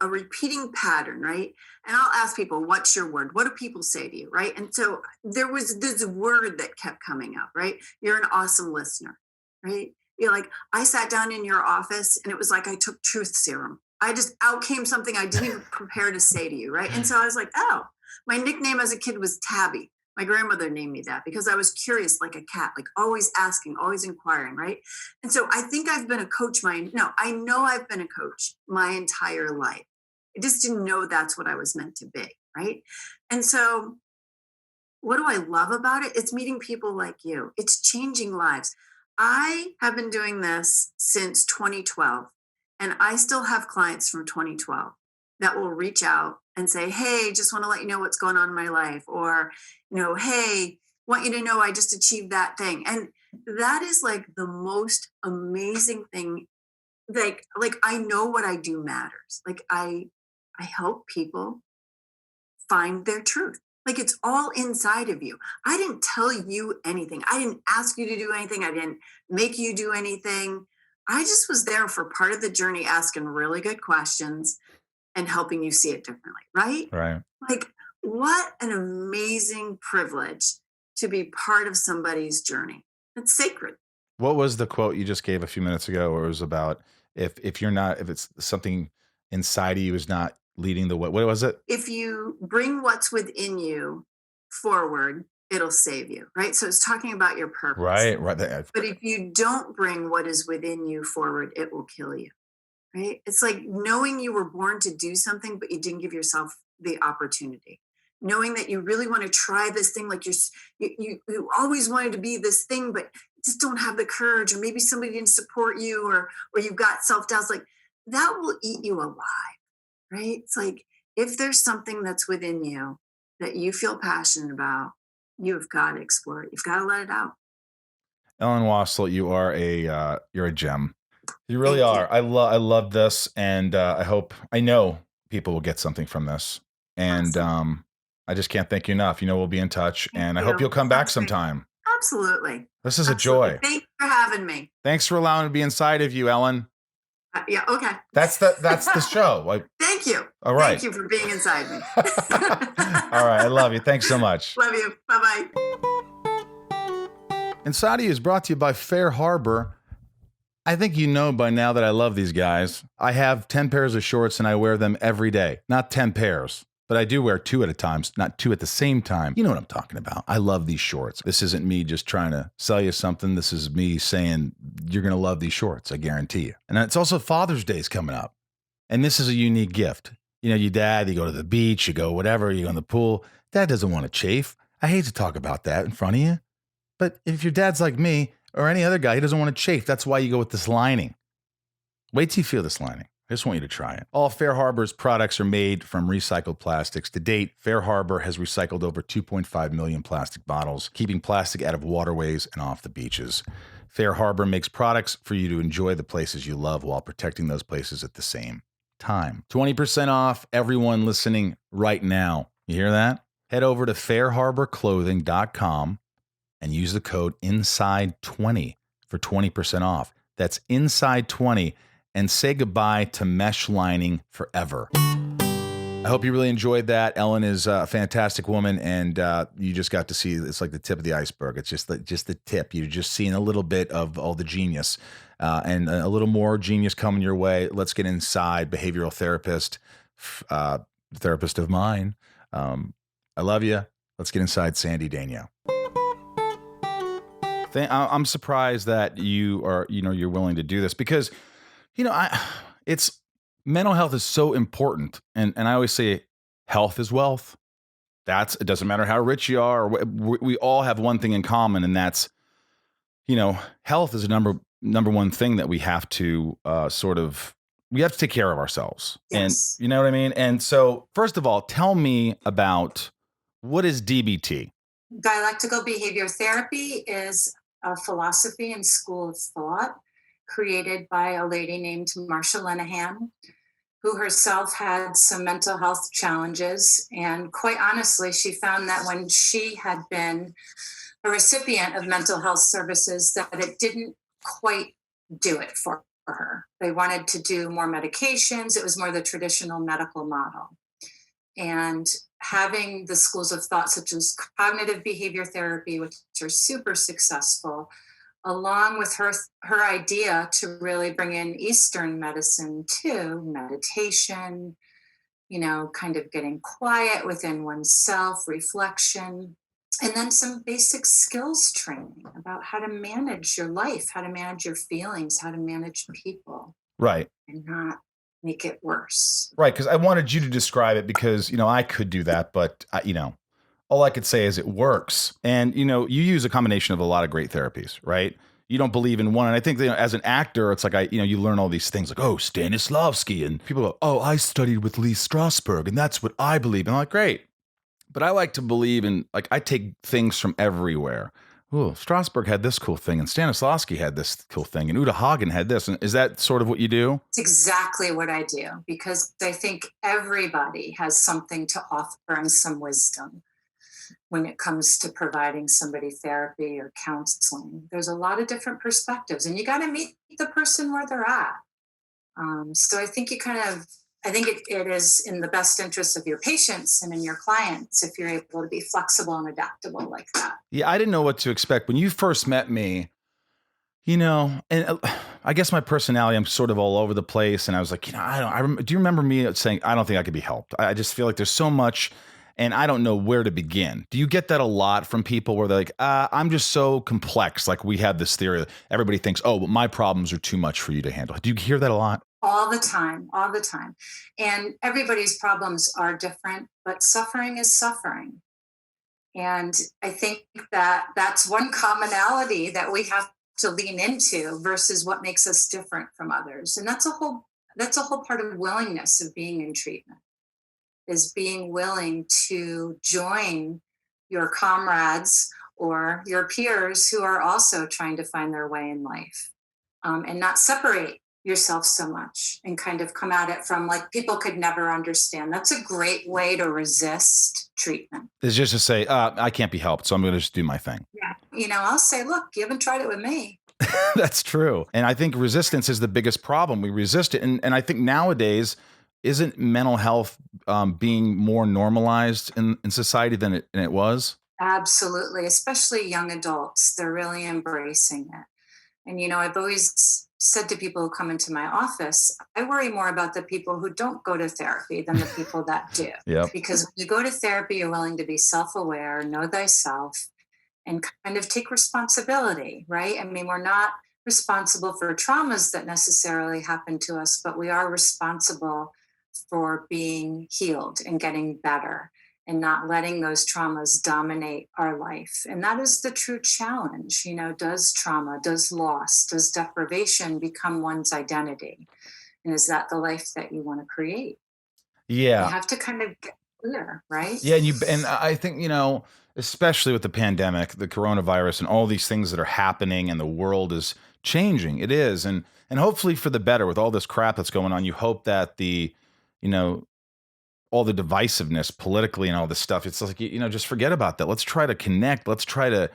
repeating pattern, right? And I'll ask people, what's your word? What do people say to you, right? And so there was this word that kept coming up, right? You're an awesome listener, right? You're like, I sat down in your office and it was like I took truth serum. I just out came something I didn't even prepare to say to you, right? And so I was like, oh, my nickname as a kid was Tabby. My grandmother named me that because I was curious like a cat, like always asking, always inquiring, right? And so I think I've been a coach I know I've been a coach my entire life. I just didn't know that's what I was meant to be, right? And so what do I love about it? It's meeting people like you. It's changing lives. I have been doing this since 2012, and I still have clients from 2012 that will reach out and say, hey, just want to let you know what's going on in my life. Or, hey, want you to know I just achieved that thing. And that is like the most amazing thing. Like I know what I do matters. Like I help people find their truth. Like, it's all inside of you. I didn't tell you anything. I didn't ask you to do anything. I didn't make you do anything. I just was there for part of the journey, asking really good questions and helping you see it differently, right? right. Like, What an amazing privilege to be part of somebody's journey. It's sacred. What was the quote you just gave a few minutes ago, where it was about if you're not, if it's something inside of you is not leading the way? What was it? If you bring what's within you forward, it'll save you, right? So it's talking about your purpose. Right, right. But if you don't bring what is within you forward, it will kill you, right? It's like knowing you were born to do something, but you didn't give yourself the opportunity. Knowing that you really want to try this thing, like you always wanted to be this thing, but just don't have the courage, or maybe somebody didn't support you, or you've got self doubts, like that will eat you alive, right? It's like if there's something that's within you that you feel passionate about, you've got to explore it. You've got to let it out. Ellen Wasyl, you are you're a gem. You really Thank you. are. I love this, and I know people will get something from this, and Awesome. I just can't thank you enough. We'll be in touch, Thank and I hope you. you'll come back Sounds great. sometime. Absolutely. This is a Absolutely. joy. Thanks for having me. Thanks for allowing me to be inside of you, Ellen. Yeah. Okay. That's the show. Thank you. All right. Thank you for being inside me. All right. I love you. Thanks so much. Love you. Bye bye. Inside of You is brought to you by Fair Harbor. I think you know by now that I love these guys. I have 10 pairs of shorts and I wear them every day. Not 10 pairs, but I do wear 2 at a time, not 2 at the same time. You know what I'm talking about. I love these shorts. This isn't me just trying to sell you something. This is me saying you're going to love these shorts. I guarantee you. And it's also Father's Day's coming up. And this is a unique gift. Your dad, you go to the beach, you go whatever, you go in the pool. Dad doesn't want to chafe. I hate to talk about that in front of you. But if your dad's like me or any other guy, he doesn't want to chafe. That's why you go with this lining. Wait till you feel this lining. I just want you to try it. All Fair Harbor's products are made from recycled plastics. To date, Fair Harbor has recycled over 2.5 million plastic bottles, keeping plastic out of waterways and off the beaches. Fair Harbor makes products for you to enjoy the places you love while protecting those places at the same time. 20% off everyone listening right now. You hear that? Head over to fairharborclothing.com and use the code INSIDE20 for 20% off. That's INSIDE20, and say goodbye to mesh lining forever. I hope you really enjoyed that. Ellen is a fantastic woman, and you just got to see, it's like the tip of the iceberg. It's just the tip. You're just seeing a little bit of all the genius, and a little more genius coming your way. Let's get inside. Behavioral therapist, therapist of mine. I love you. Let's get inside Sandy Daignault. I'm surprised that you are, you're willing to do this because, it's mental health is so important. And I always say health is wealth. It doesn't matter how rich you are. We all have one thing in common. And that's, health is a number one thing that we have to we have to take care of ourselves. Yes. And you know what I mean? And so first of all, tell me about what is DBT? Dialectical behavior therapy is a philosophy and school of thought created by a lady named Marsha Linehan, who herself had some mental health challenges. And quite honestly, she found that when she had been a recipient of mental health services, that it didn't quite do it for her. They wanted to do more medications. It was more the traditional medical model. And having the schools of thought, such as cognitive behavior therapy, which are super successful, along with her idea to really bring in Eastern medicine too, meditation, kind of getting quiet within oneself, reflection, and then some basic skills training about how to manage your life, how to manage your feelings, how to manage people. Right. And not make it worse. Right, because I wanted you to describe it because, I could do that, but, all I could say is it works. And, you use a combination of a lot of great therapies, right? You don't believe in one. And I think, as an actor, it's like, you learn all these things like, oh, Stanislavski. And people go, oh, I studied with Lee Strasberg and that's what I believe. And I'm like, great. But I like to believe in, I take things from everywhere. Oh, Strasberg had this cool thing, and Stanislavski had this cool thing, and Uta Hagen had this. And is that sort of what you do? It's exactly what I do, because I think everybody has something to offer and some wisdom when it comes to providing somebody therapy or counseling. There's a lot of different perspectives, and you got to meet the person where they're at. So I think you kind of I think it is in the best interest of your patients and in your clients if you're able to be flexible and adaptable like that. Yeah, I didn't know what to expect when you first met me. And I guess my personality, I'm sort of all over the place. And I was like, do you remember me saying, I don't think I could be helped? I just feel like there's so much and I don't know where to begin. Do you get that a lot from people where they're like, I'm just so complex? Like we have this theory, everybody thinks, oh, but my problems are too much for you to handle. Do you hear that a lot? All the time, all the time. And everybody's problems are different, but suffering is suffering. And I think that that's one commonality that we have to lean into versus what makes us different from others. And that's a whole part of willingness of being in treatment, is being willing to join your comrades or your peers who are also trying to find their way in life, and not separate yourself so much and kind of come at it from like people could never understand. That's a great way to resist treatment. It's just to say, I can't be helped, so I'm going to just do my thing. Yeah. I'll say, look, you haven't tried it with me. That's true. And I think resistance is the biggest problem. We resist it. And I think nowadays, isn't mental health being more normalized in society than it was? Absolutely. Especially young adults. They're really embracing it. And, I've always said to people who come into my office, I worry more about the people who don't go to therapy than the people that do. Yep. Because when you go to therapy, you're willing to be self-aware, know thyself, and kind of take responsibility, right? I mean, we're not responsible for traumas that necessarily happen to us, but we are responsible for being healed and getting better and not letting those traumas dominate our life. And that is the true challenge. Does trauma, does loss, does deprivation become one's identity? And is that the life that you want to create? Yeah. You have to kind of get clear, right? Yeah. And I think, especially with the pandemic, the coronavirus and all these things that are happening and the world is changing. It is. And hopefully for the better with all this crap that's going on, you hope that all the divisiveness politically and all this stuff, it's like, just forget about that. Let's try to connect. Let's try to,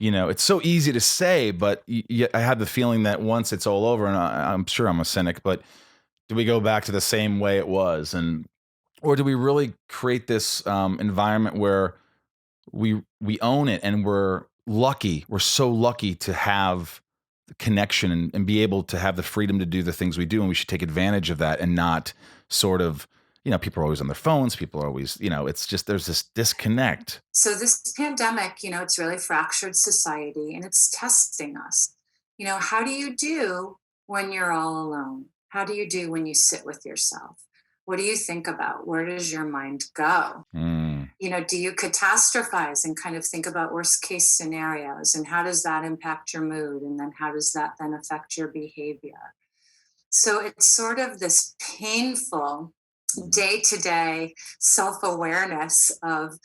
it's so easy to say, but I have the feeling that once it's all over, and I'm sure I'm a cynic, but do we go back to the same way it was? Or do we really create this environment where we own it and we're so lucky to have the connection and be able to have the freedom to do the things we do, and we should take advantage of that and not sort of, people are always on their phones. People are always, it's just, there's this disconnect. So this pandemic, it's really fractured society and it's testing us. How do you do when you're all alone? How do you do when you sit with yourself? What do you think about? Where does your mind go? Do you catastrophize and kind of think about worst case scenarios? And how does that impact your mood? And then how does that then affect your behavior? So it's sort of this painful day-to-day self-awareness of,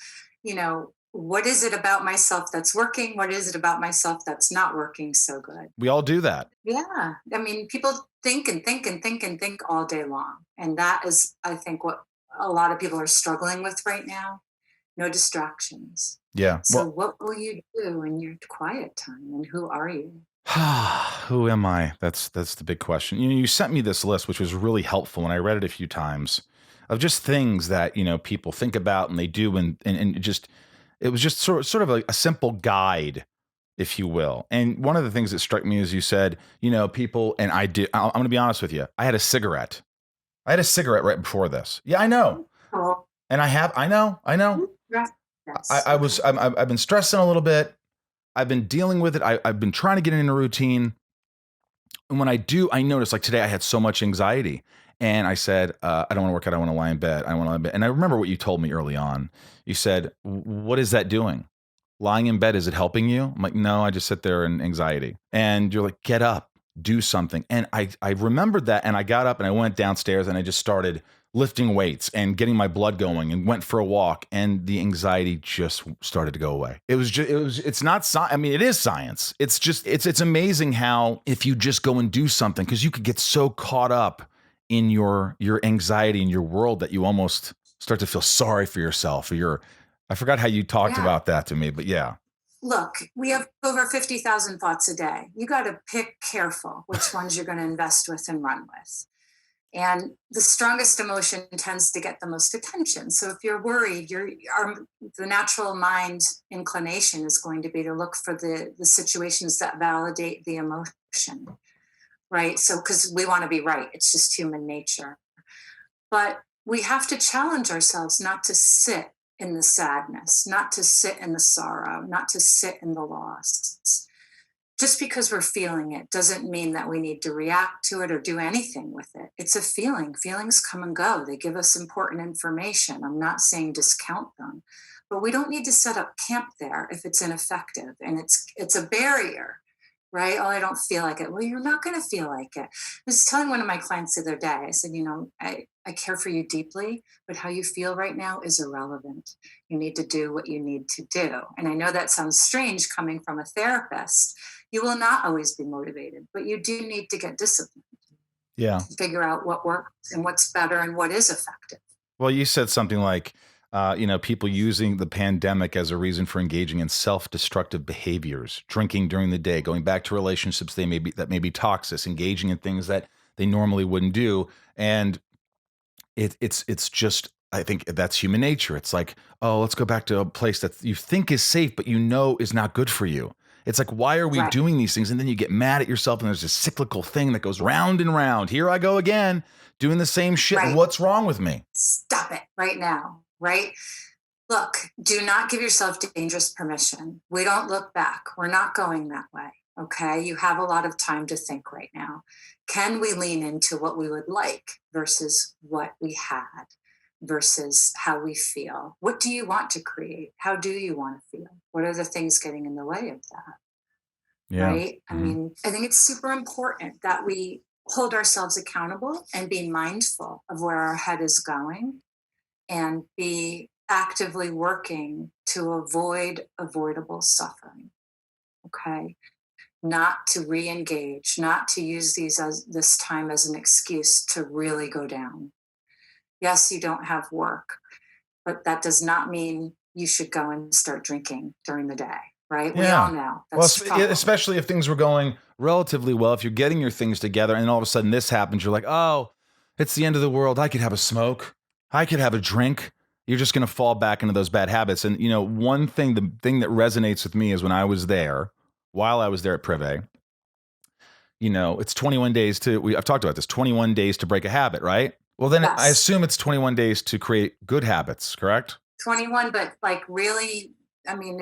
what is it about myself that's working? What is it about myself that's not working so good? We all do that. Yeah. I mean, people think and think and think and think all day long. And that is, I think, what a lot of people are struggling with right now. No distractions. Yeah. So what will you do in your quiet time? And who are you? Who am I? That's the big question. You sent me this list, which was really helpful, and I read it a few times, of just things that people think about and they do, and it was just sort of a simple guide, if you will. And one of the things that struck me is you said, people, and I'm going to be honest with you, I had a cigarette right before this. Yeah, I know, and I know. Yes. I've been stressing a little bit. I've been dealing with it. I've been trying to get in a routine. And when I do, I notice, like today, I had so much anxiety. And I said, I don't want to work out. I want to lie in bed. I want to lie in bed. And I remember what you told me early on. You said, what is that doing? Lying in bed, is it helping you? I'm like, no, I just sit there in anxiety. And you're like, get up, do something. And I remembered that. And I got up and I went downstairs and I just started lifting weights and getting my blood going and went for a walk, and the anxiety just started to go away. It's not science. I mean, it is science. It's just, it's amazing how if you just go and do something, because you could get so caught up in your anxiety in your world that you almost start to feel sorry for yourself. I forgot how you talked about that to me, but yeah. Look, we have over 50,000 thoughts a day. You got to pick careful which ones you're going to invest with and run with. And the strongest emotion tends to get the most attention. So if you're worried, the natural mind inclination is going to be to look for the situations that validate the emotion, right? So because we want to be right, it's just human nature. But we have to challenge ourselves not to sit in the sadness, not to sit in the sorrow, not to sit in the loss. Just because we're feeling it doesn't mean that we need to react to it or do anything with it. It's a feeling. Feelings come and go. They give us important information. I'm not saying discount them, but we don't need to set up camp there if it's ineffective and it's a barrier, right? Oh, I don't feel like it. Well, you're not going to feel like it. I was telling one of my clients the other day, I said, I care for you deeply, but how you feel right now is irrelevant. You need to do what you need to do. And I know that sounds strange coming from a therapist. You will not always be motivated, but you do need to get disciplined. Yeah. Figure out what works and what's better and what is effective. Well, you said something like, people using the pandemic as a reason for engaging in self-destructive behaviors, drinking during the day, going back to relationships that may be toxic, engaging in things that they normally wouldn't do. And it's just, I think that's human nature. It's like, oh, let's go back to a place that you think is safe, but is not good for you. It's like, why are we Right. doing these things? And then you get mad at yourself, and there's this cyclical thing that goes round and round. Here I go again, doing the same shit. Right. What's wrong with me? Stop it right now, right? Look, do not give yourself dangerous permission. We don't look back. We're not going that way. Okay. You have a lot of time to think right now. Can we lean into what we would like versus what we had versus how we feel? What do you want to create? How do you want to feel? What are the things getting in the way of that? Yeah. Right. I mean, I think it's super important that we hold ourselves accountable and be mindful of where our head is going and be actively working to avoid avoidable suffering. Okay. Not to re-engage, not to use this time as an excuse to really go down. Yes, you don't have work, but that does not mean you should go and start drinking during the day, right? We all know that's trouble. Especially if things were going relatively well, if you're getting your things together and all of a sudden this happens, you're like, oh, it's the end of the world. I could have a smoke. I could have a drink. You're just going to fall back into those bad habits. And, the thing that resonates with me is while I was there at Privé, it's 21 days I've talked about this, 21 days to break a habit, right? Well, then Yes. I assume it's 21 days to create good habits, correct? 21, but like really, I mean,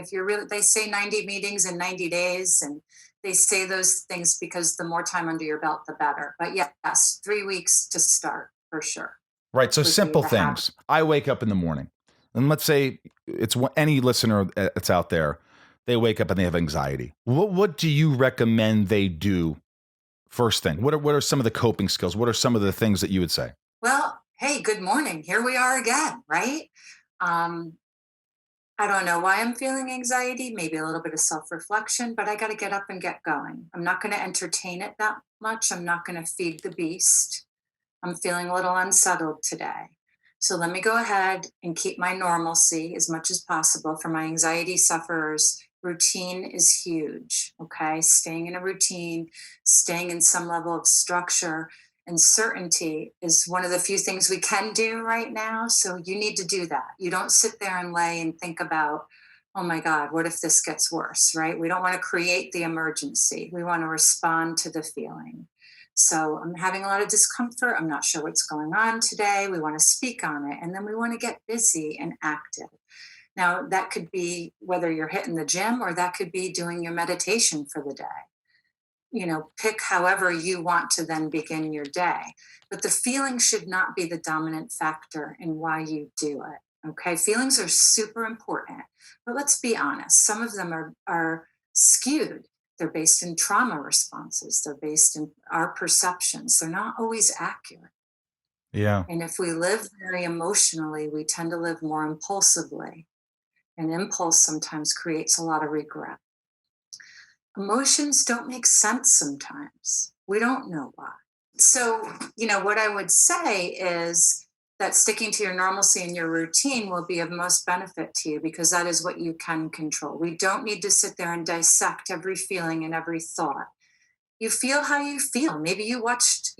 they say 90 meetings in 90 days, and they say those things because the more time under your belt, the better. But yes, 3 weeks to start for sure. Right. So Would be simple the things. I wake up in the morning, and let's say it's any listener that's out there, they wake up and they have anxiety. What do you recommend they do first thing? What are some of the coping skills? What are some of the things that you would say? Well, hey, good morning. Here we are again, right? I don't know why I'm feeling anxiety, maybe a little bit of self-reflection, but I got to get up and get going. I'm not going to entertain it that much. I'm not going to feed the beast. I'm feeling a little unsettled today. So let me go ahead and keep my normalcy as much as possible. For my anxiety sufferers, routine is huge. Okay. Staying in a routine, staying in some level of structure and certainty is one of the few things we can do right now. So you need to do that. You don't sit there and lay and think about, oh my God, what if this gets worse, right? We don't want to create the emergency. We want to respond to the feeling. So I'm having a lot of discomfort. I'm not sure what's going on today. We want to speak on it. And then we want to get busy and active. Now, that could be whether you're hitting the gym or that could be doing your meditation for the day. Pick however you want to then begin your day. But the feeling should not be the dominant factor in why you do it. Okay. Feelings are super important. But let's be honest, some of them are skewed. They're based in trauma responses. They're based in our perceptions. They're not always accurate. Yeah. And if we live very emotionally, we tend to live more impulsively. And impulse sometimes creates a lot of regret. Emotions don't make sense sometimes. We don't know why. So, what I would say is that sticking to your normalcy and your routine will be of most benefit to you because that is what you can control. We don't need to sit there and dissect every feeling and every thought. You feel how you feel. Maybe you watched,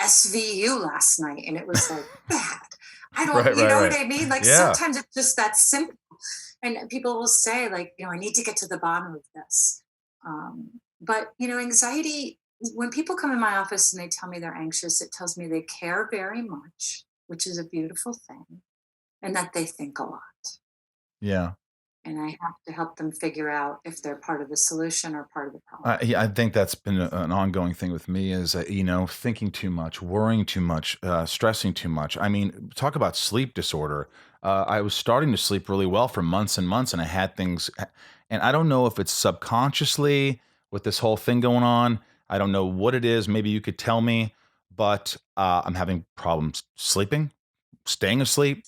SVU last night, and it was like bad. I don't, Right, you right, know what right. I mean? Like Yeah. sometimes it's just that simple. And people will say, like, I need to get to the bottom of this. But, anxiety, when people come in my office and they tell me they're anxious, it tells me they care very much, which is a beautiful thing, and that they think a lot. Yeah. And I have to help them figure out if they're part of the solution or part of the problem. Yeah, I think that's been an ongoing thing with me is, thinking too much, worrying too much, stressing too much. I mean, talk about sleep disorder. I was starting to sleep really well for months and months, and I had things, and I don't know if it's subconsciously with this whole thing going on. I don't know what it is. Maybe you could tell me, but I'm having problems sleeping, staying asleep,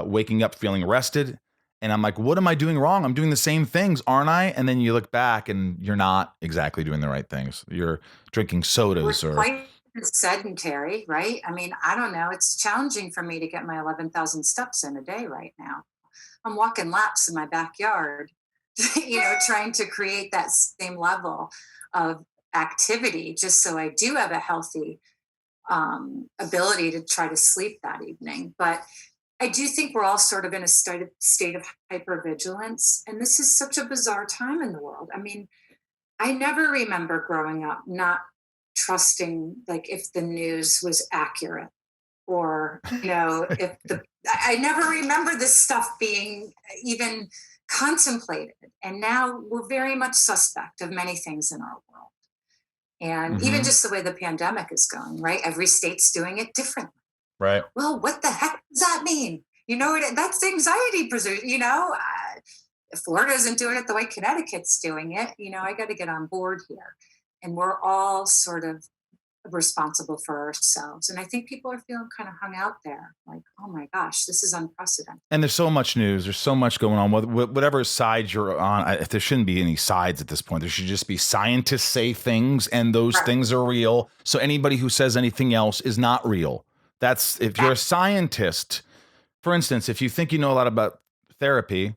waking up feeling rested. And I'm like, what am I doing wrong? I'm doing the same things, aren't I? And then you look back and you're not exactly doing the right things. You're drinking We're sodas or, quite sedentary, right? I mean, I don't know. It's challenging for me to get my 11,000 steps in a day right now. I'm walking laps in my backyard, trying to create that same level of activity just so I do have a healthy ability to try to sleep that evening. But I do think we're all sort of in a state of hypervigilance. And this is such a bizarre time in the world. I mean, I never remember growing up not trusting, like, if the news was accurate or, if I never remember this stuff being even contemplated. And now we're very much suspect of many things in our world. And even Mhm. just the way the pandemic is going, right? Every state's doing it differently. Right. Well, what the heck does that mean? That's anxiety, Florida isn't doing it the way Connecticut's doing it. I got to get on board here. And we're all sort of responsible for ourselves. And I think people are feeling kind of hung out there like, oh my gosh, this is unprecedented. And there's so much news. There's so much going on. Whatever side you're on, there shouldn't be any sides at this point. There should just be scientists say things, and those Right. things are real. So anybody who says anything else is not real. That's if you're a scientist. For instance, if you think you know a lot about therapy,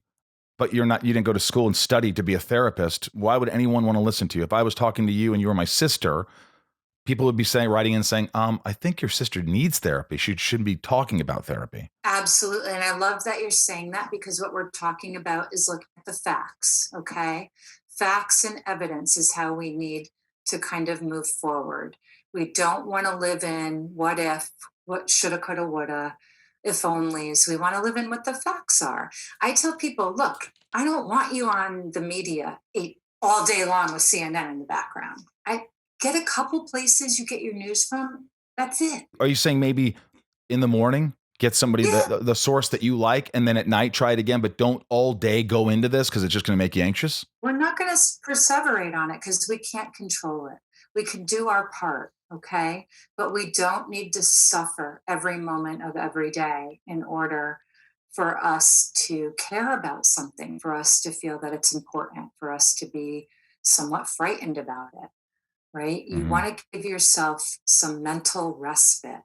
but you didn't go to school and study to be a therapist, why would anyone want to listen to you? If I was talking to you and you were my sister, people would be writing in saying, I think your sister needs therapy. She shouldn't be talking about therapy. Absolutely. And I love that you're saying that because what we're talking about is looking at the facts. Okay. Facts and evidence is how we need to kind of move forward. We don't want to live in what if, what shoulda, coulda, woulda, if onlys. We want to live in what the facts are. I tell people, look, I don't want you on the media all day long with CNN in the background. I get a couple places you get your news from. That's it. Are you saying maybe in the morning, get somebody Yeah. the source that you like, and then at night try it again, but don't all day go into this because it's just going to make you anxious? We're not going to perseverate on it because we can't control it. We can do our part, okay? But we don't need to suffer every moment of every day in order for us to care about something, for us to feel that it's important, for us to be somewhat frightened about it, right? You Mhm. want to give yourself some mental respite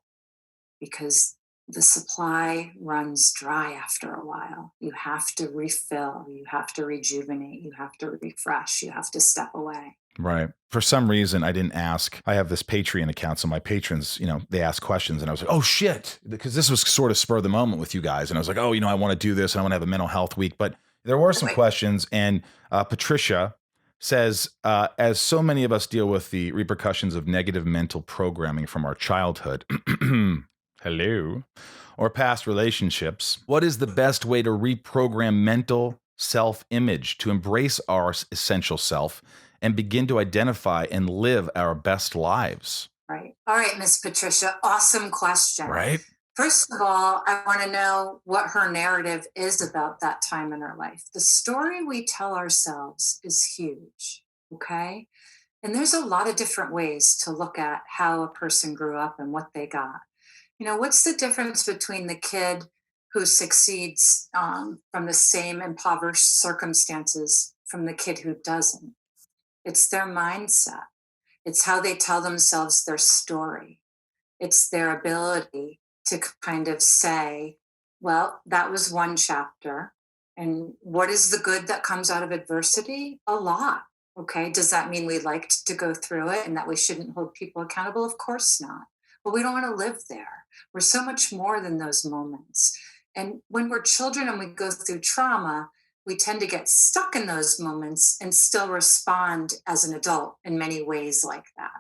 because the supply runs dry after a while. You have to refill, you have to rejuvenate, you have to refresh, you have to step away. Right. For some reason, I didn't ask. I have this Patreon account, so my patrons, they ask questions, and I was like, "Oh shit," because this was sort of spur of the moment with you guys, and I was like, "Oh, I want to do this, and I want to have a mental health week." But there were some Wait, questions, and Patricia says, as so many of us deal with the repercussions of negative mental programming from our childhood, hello, or past relationships, what is the best way to reprogram mental self-image to embrace our essential self and begin to identify and live our best lives? right. All right, Miss Patricia, awesome question. Right? First of all, I want to know what her narrative is about that time in her life. The story we tell ourselves is huge, okay? And there's a lot of different ways to look at how a person grew up and what they got. What's the difference between the kid who succeeds from the same impoverished circumstances from the kid who doesn't? It's their mindset. It's how they tell themselves their story. It's their ability to kind of say, well, that was one chapter. And what is the good that comes out of adversity? A lot. Okay. Does that mean we liked to go through it and that we shouldn't hold people accountable? Of course not. but we don't want to live there. We're so much more than those moments. And when we're children and we go through trauma, we tend to get stuck in those moments and still respond as an adult in many ways like that.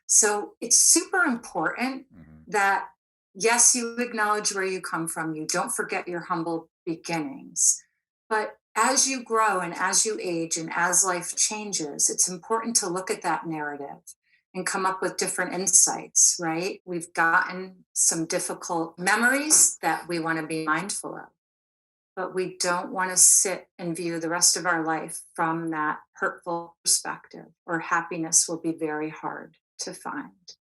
So it's super important Mhm. that, yes, you acknowledge where you come from, you don't forget your humble beginnings. But as you grow and as you age and as life changes, it's important to look at that narrative and come up with different insights, right? We've gotten some difficult memories that we want to be mindful of, but we don't want to sit and view the rest of our life from that hurtful perspective, or happiness will be very hard to find.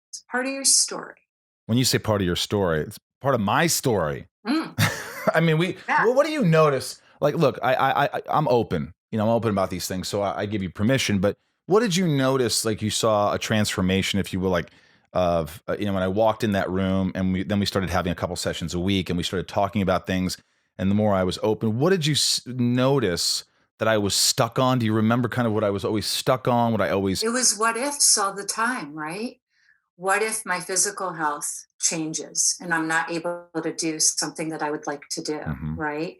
It's part of your story. When you say part of your story, it's part of my story. Mm, I mean, yeah. what do you notice? Like, look, I'm open. I'm open about these things, so I give you permission. But what did you notice? Like, you saw a transformation, if you will, like of when I walked in that room, and we started having a couple sessions a week, and we started talking about things. And the more I was open, what did you notice that I was stuck on? Do you remember kind of what I was always stuck on? What I always? It was what ifs all the time, right? What if my physical health changes and I'm not able to do something that I would like to do, Mhm. right?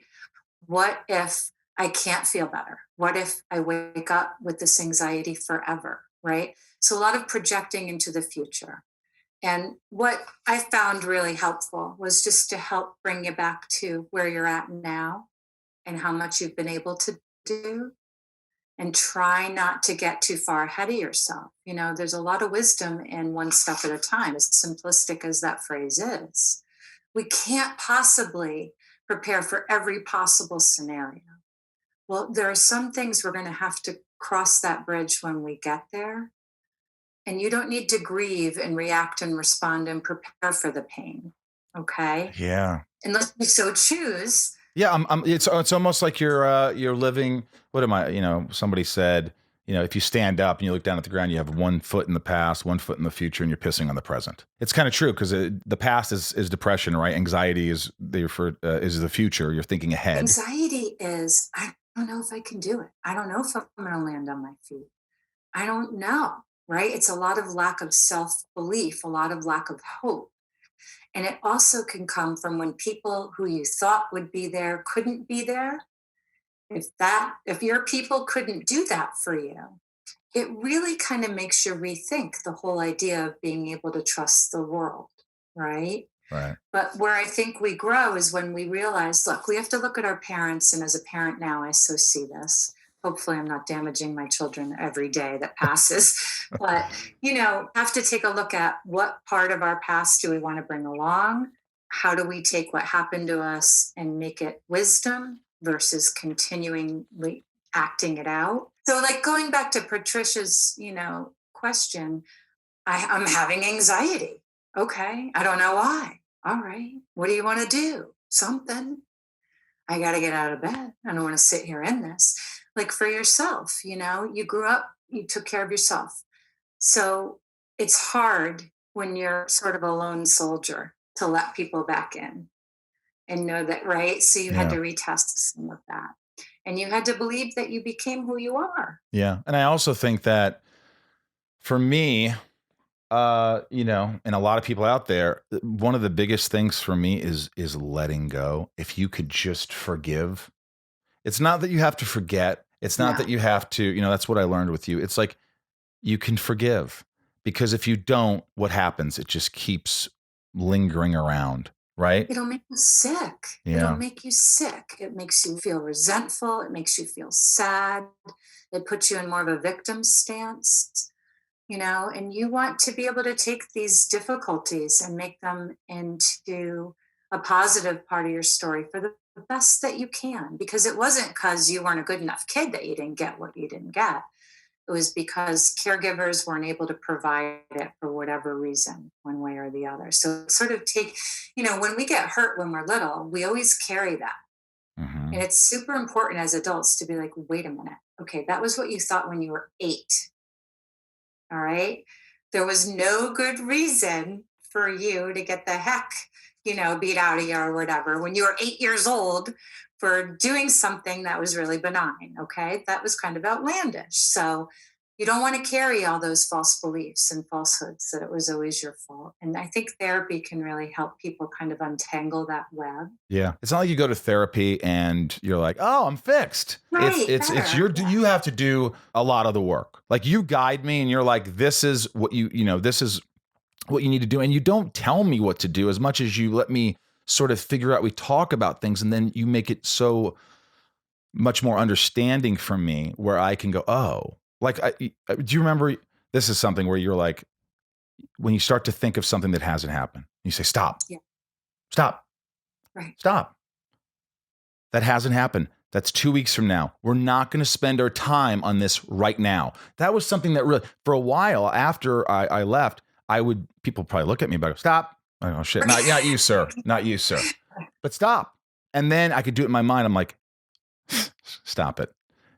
What if I can't feel better? What if I wake up with this anxiety forever, right? So a lot of projecting into the future. And what I found really helpful was just to help bring you back to where you're at now and how much you've been able to do, and try not to get too far ahead of yourself. There's a lot of wisdom in one step at a time, as simplistic as that phrase is. We can't possibly prepare for every possible scenario. Well, there are some things we're going to have to cross that bridge when we get there. And you don't need to grieve and react and respond and prepare for the pain. Okay. Yeah. Unless you so choose. Yeah, it's almost like you're living. What am I? Somebody said, if you stand up and you look down at the ground, you have one foot in the past, one foot in the future, and you're pissing on the present. It's kind of true, because the past is depression, right? Anxiety is is the future. You're thinking ahead. Anxiety is, I don't know if I can do it. I don't know if I'm going to land on my feet. I don't know, right? It's a lot of lack of self belief, a lot of lack of hope. And it also can come from when people who you thought would be there couldn't be there. If your people couldn't do that for you, it really kind of makes you rethink the whole idea of being able to trust the world, right? Right. But where I think we grow is when we realize, look, we have to look at our parents. And as a parent now, I so see this. Hopefully, I'm not damaging my children every day that passes. But, have to take a look at what part of our past do we want to bring along? How do we take what happened to us and make it wisdom versus continually acting it out? So, like going back to Patricia's, question, I'm having anxiety. Okay. I don't know why. All right. What do you want to do? Something. I got to get out of bed. I don't want to sit here in this. Like for yourself, you grew up, you took care of yourself. So it's hard when you're sort of a lone soldier to let people back in and know that, right? So you had Yeah. to retest some of that. And you had to believe that you became who you are. Yeah. And I also think that for me, and a lot of people out there, one of the biggest things for me is letting go. If you could just forgive, it's not that you have to forget. It's not Yeah. that you have to, that's what I learned with you. It's like you can forgive, because if you don't, what happens? It just keeps lingering around, right? It'll make you sick. It'll Yeah. make you sick. It makes you feel resentful. It makes you feel sad. It puts you in more of a victim stance, and you want to be able to take these difficulties and make them into a positive part of your story for the best that you can. Because it wasn't because you weren't a good enough kid that you didn't get what you didn't get. It was because caregivers weren't able to provide it for whatever reason, one way or the other. So sort of when we get hurt when we're little, we always carry that. Hmm. And it's super important as adults to be like, wait a minute. Okay, that was what you thought when you were 8. All right. There was no good reason for you to get the heck, beat out of you or whatever when you were 8 years old for doing something that was really benign. Okay. That was kind of outlandish. So you don't want to carry all those false beliefs and falsehoods that it was always your fault. And I think therapy can really help people kind of untangle that web. Yeah. It's not like you go to therapy and you're like, oh, I'm fixed. Right, It's better. you have to do a lot of the work. Like you guide me and you're like, this is what this is what you need to do. And you don't tell me what to do as much as you let me sort of figure out, we talk about things and then you make it so much more understanding for me where I can go, oh, like, do you remember, this is something where you're like, when you start to think of something that hasn't happened, you say, stop, Yeah. stop, Right. stop. That hasn't happened. That's 2 weeks from now. We're not going to spend our time on this right now. That was something that really, for a while after I left, people probably look at me and go, stop. Oh shit. Not you, sir. Not you, sir. But stop. And then I could do it in my mind. I'm like, stop it.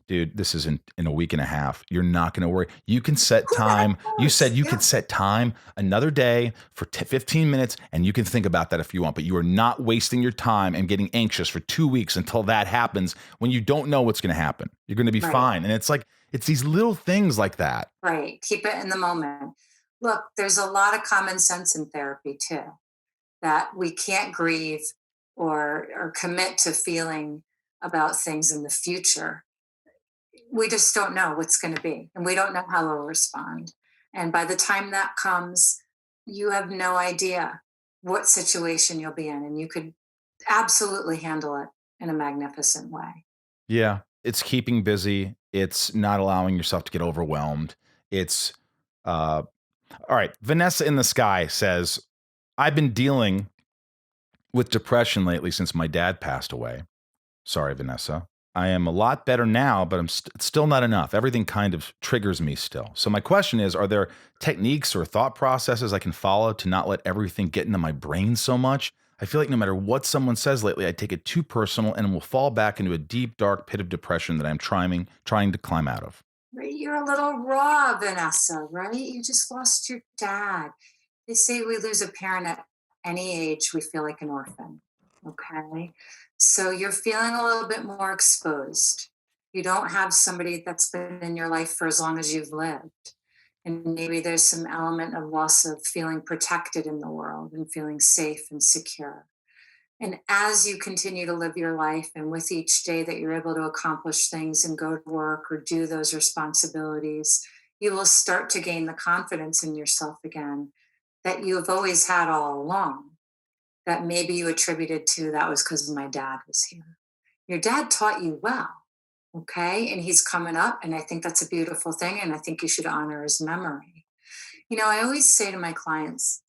Dude, this is in a week and a half. You're not going to worry. You can set time. You said you could set time another day for 15 minutes, and you can think about that if you want. But you are not wasting your time and getting anxious for 2 weeks until that happens when you don't know what's going to happen. You're going to be fine. And it's like, it's these little things like that. Right. Keep it in the moment. Look, there's a lot of common sense in therapy too, that we can't grieve or commit to feeling about things in the future. We just don't know what's going to be, and we don't know how we'll respond. And by the time that comes, you have no idea what situation you'll be in, and you could absolutely handle it in a magnificent way. Yeah. It's keeping busy. It's not allowing yourself to get overwhelmed. It's, all right. Vanessa in the Sky says, I've been dealing with depression lately since my dad passed away. Sorry, Vanessa. I am a lot better now, but it's still not enough. Everything kind of triggers me still. So my question is, are there techniques or thought processes I can follow to not let everything get into my brain so much? I feel like no matter what someone says lately, I take it too personal and will fall back into a deep, dark pit of depression that I'm trying to climb out of. You're a little raw, Vanessa, right? You just lost your dad. They say we lose a parent at any age, we feel like an orphan. Okay. So you're feeling a little bit more exposed. You don't have somebody that's been in your life for as long as you've lived. And maybe there's some element of loss of feeling protected in the world and feeling safe and secure. And as you continue to live your life, and with each day that you're able to accomplish things and go to work or do those responsibilities, you will start to gain the confidence in yourself again that you have always had all along, that maybe you attributed to that was because my dad was here. Your dad taught you well, okay? And he's coming up, and I think that's a beautiful thing, and I think you should honor his memory. I always say to my clients,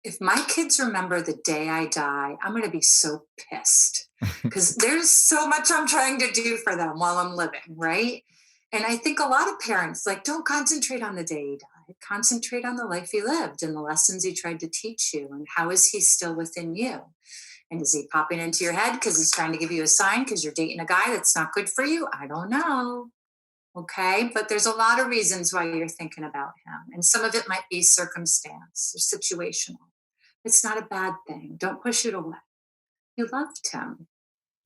if my kids remember the day I die, I'm going to be so pissed because there's so much I'm trying to do for them while I'm living, right? And I think a lot of parents don't concentrate on the day he died, concentrate on the life he lived and the lessons he tried to teach you, and how is he still within you? And is he popping into your head because he's trying to give you a sign because you're dating a guy that's not good for you? I don't know. Okay. But there's a lot of reasons why you're thinking about him. And some of it might be circumstance or situational. It's not a bad thing. Don't push it away. You loved him.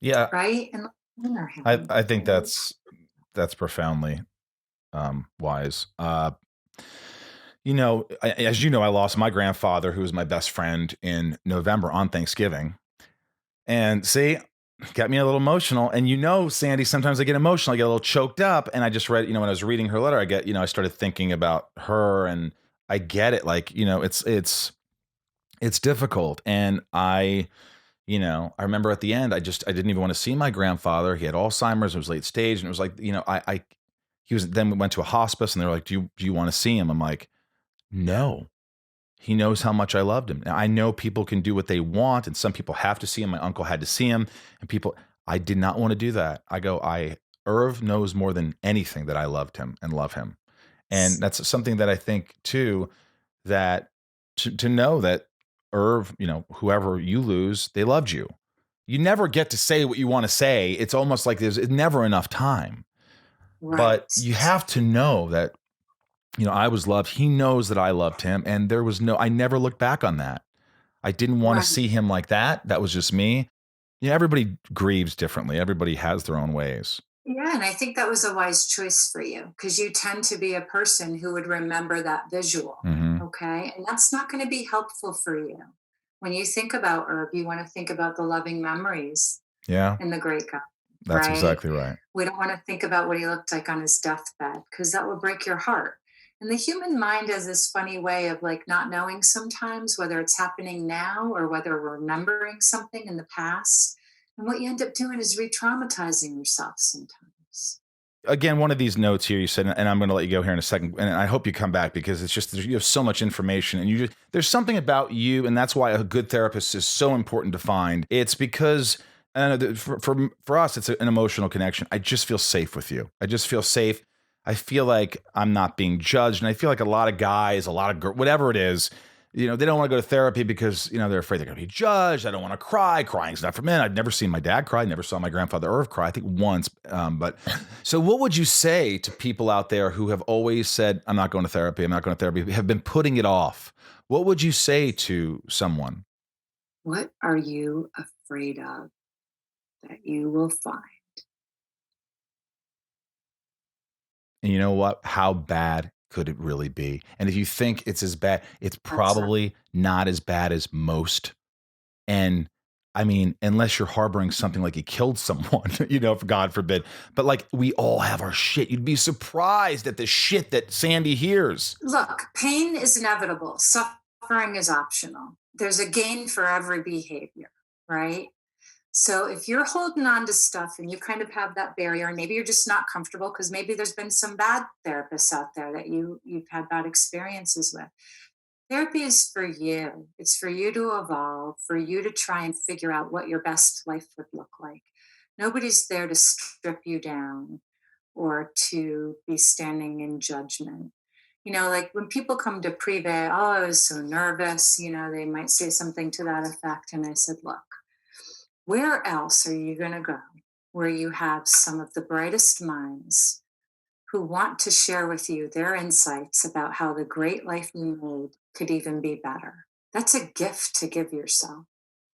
Yeah. Right. And honor him. I think that's profoundly wise. As you know, I lost my grandfather, who was my best friend, in November on Thanksgiving. And see, got me a little emotional. And Sandy, sometimes I get emotional, I get a little choked up. And I just read, when I was reading her letter, I started thinking about her, and I get it. It's difficult. And I remember at the end, I didn't even want to see my grandfather. He had Alzheimer's, it was late stage. And it was like, then we went to a hospice, and they were like, do you want to see him? I'm like, no. He knows how much I loved him. Now, I know people can do what they want, and some people have to see him. My uncle had to see him, and I did not want to do that. Irv knows more than anything that I loved him and love him. And that's something that I think too, that to know that Irv, whoever you lose, they loved you. You never get to say what you want to say. It's almost like there's never enough time. Right. But you have to know that, I was loved. He knows that I loved him. And I never looked back on that. I didn't want to see him like that. That was just me. Everybody grieves differently. Everybody has their own ways. Yeah, and I think that was a wise choice for you because you tend to be a person who would remember that visual. Hmm. Okay. And that's not going to be helpful for you. When you think about Herb, you want to think about the loving memories Yeah, and the great guy, that's right? exactly right. We don't want to think about what he looked like on his deathbed because that will break your heart. And the human mind has this funny way of like not knowing sometimes whether it's happening now or whether we're remembering something in the past. And what you end up doing is re traumatizing yourself sometimes. Again, one of these notes here you said, and I'm going to let you go here in a second, and I hope you come back because it's just you have so much information, and there's something about you, and that's why a good therapist is so important to find. It's because for us, it's an emotional connection. I just feel safe with you. I just feel safe. I feel like I'm not being judged, and I feel like a lot of guys, a lot of girls, whatever it is, they don't want to go to therapy because, they're afraid they're going to be judged. I don't want to cry. Crying's not for men. I've never seen my dad cry. Never saw my grandfather Irv cry. I think once. But so what would you say to people out there who have always said, I'm not going to therapy. I'm not going to therapy, have been putting it off? What would you say to someone? What are you afraid of that you will find? And you know what? How bad could it really be? And if you think it's as bad, it's That's it. probably not as bad as most. And I mean, unless you're harboring something like you killed someone, for God forbid. But like we all have our shit. You'd be surprised at the shit that Sandy hears. Look, pain is inevitable, suffering is optional. There's a gain for every behavior, right? So if you're holding on to stuff and you kind of have that barrier, and maybe you're just not comfortable because maybe there's been some bad therapists out there that you've had bad experiences with. Therapy is for you. It's for you to evolve, for you to try and figure out what your best life would look like. Nobody's there to strip you down or to be standing in judgment. Like when people come to Prive, oh, I was so nervous, they might say something to that effect. And I said, look, where else are you going to go where you have some of the brightest minds who want to share with you their insights about how the great life you made could even be better? That's a gift to give yourself.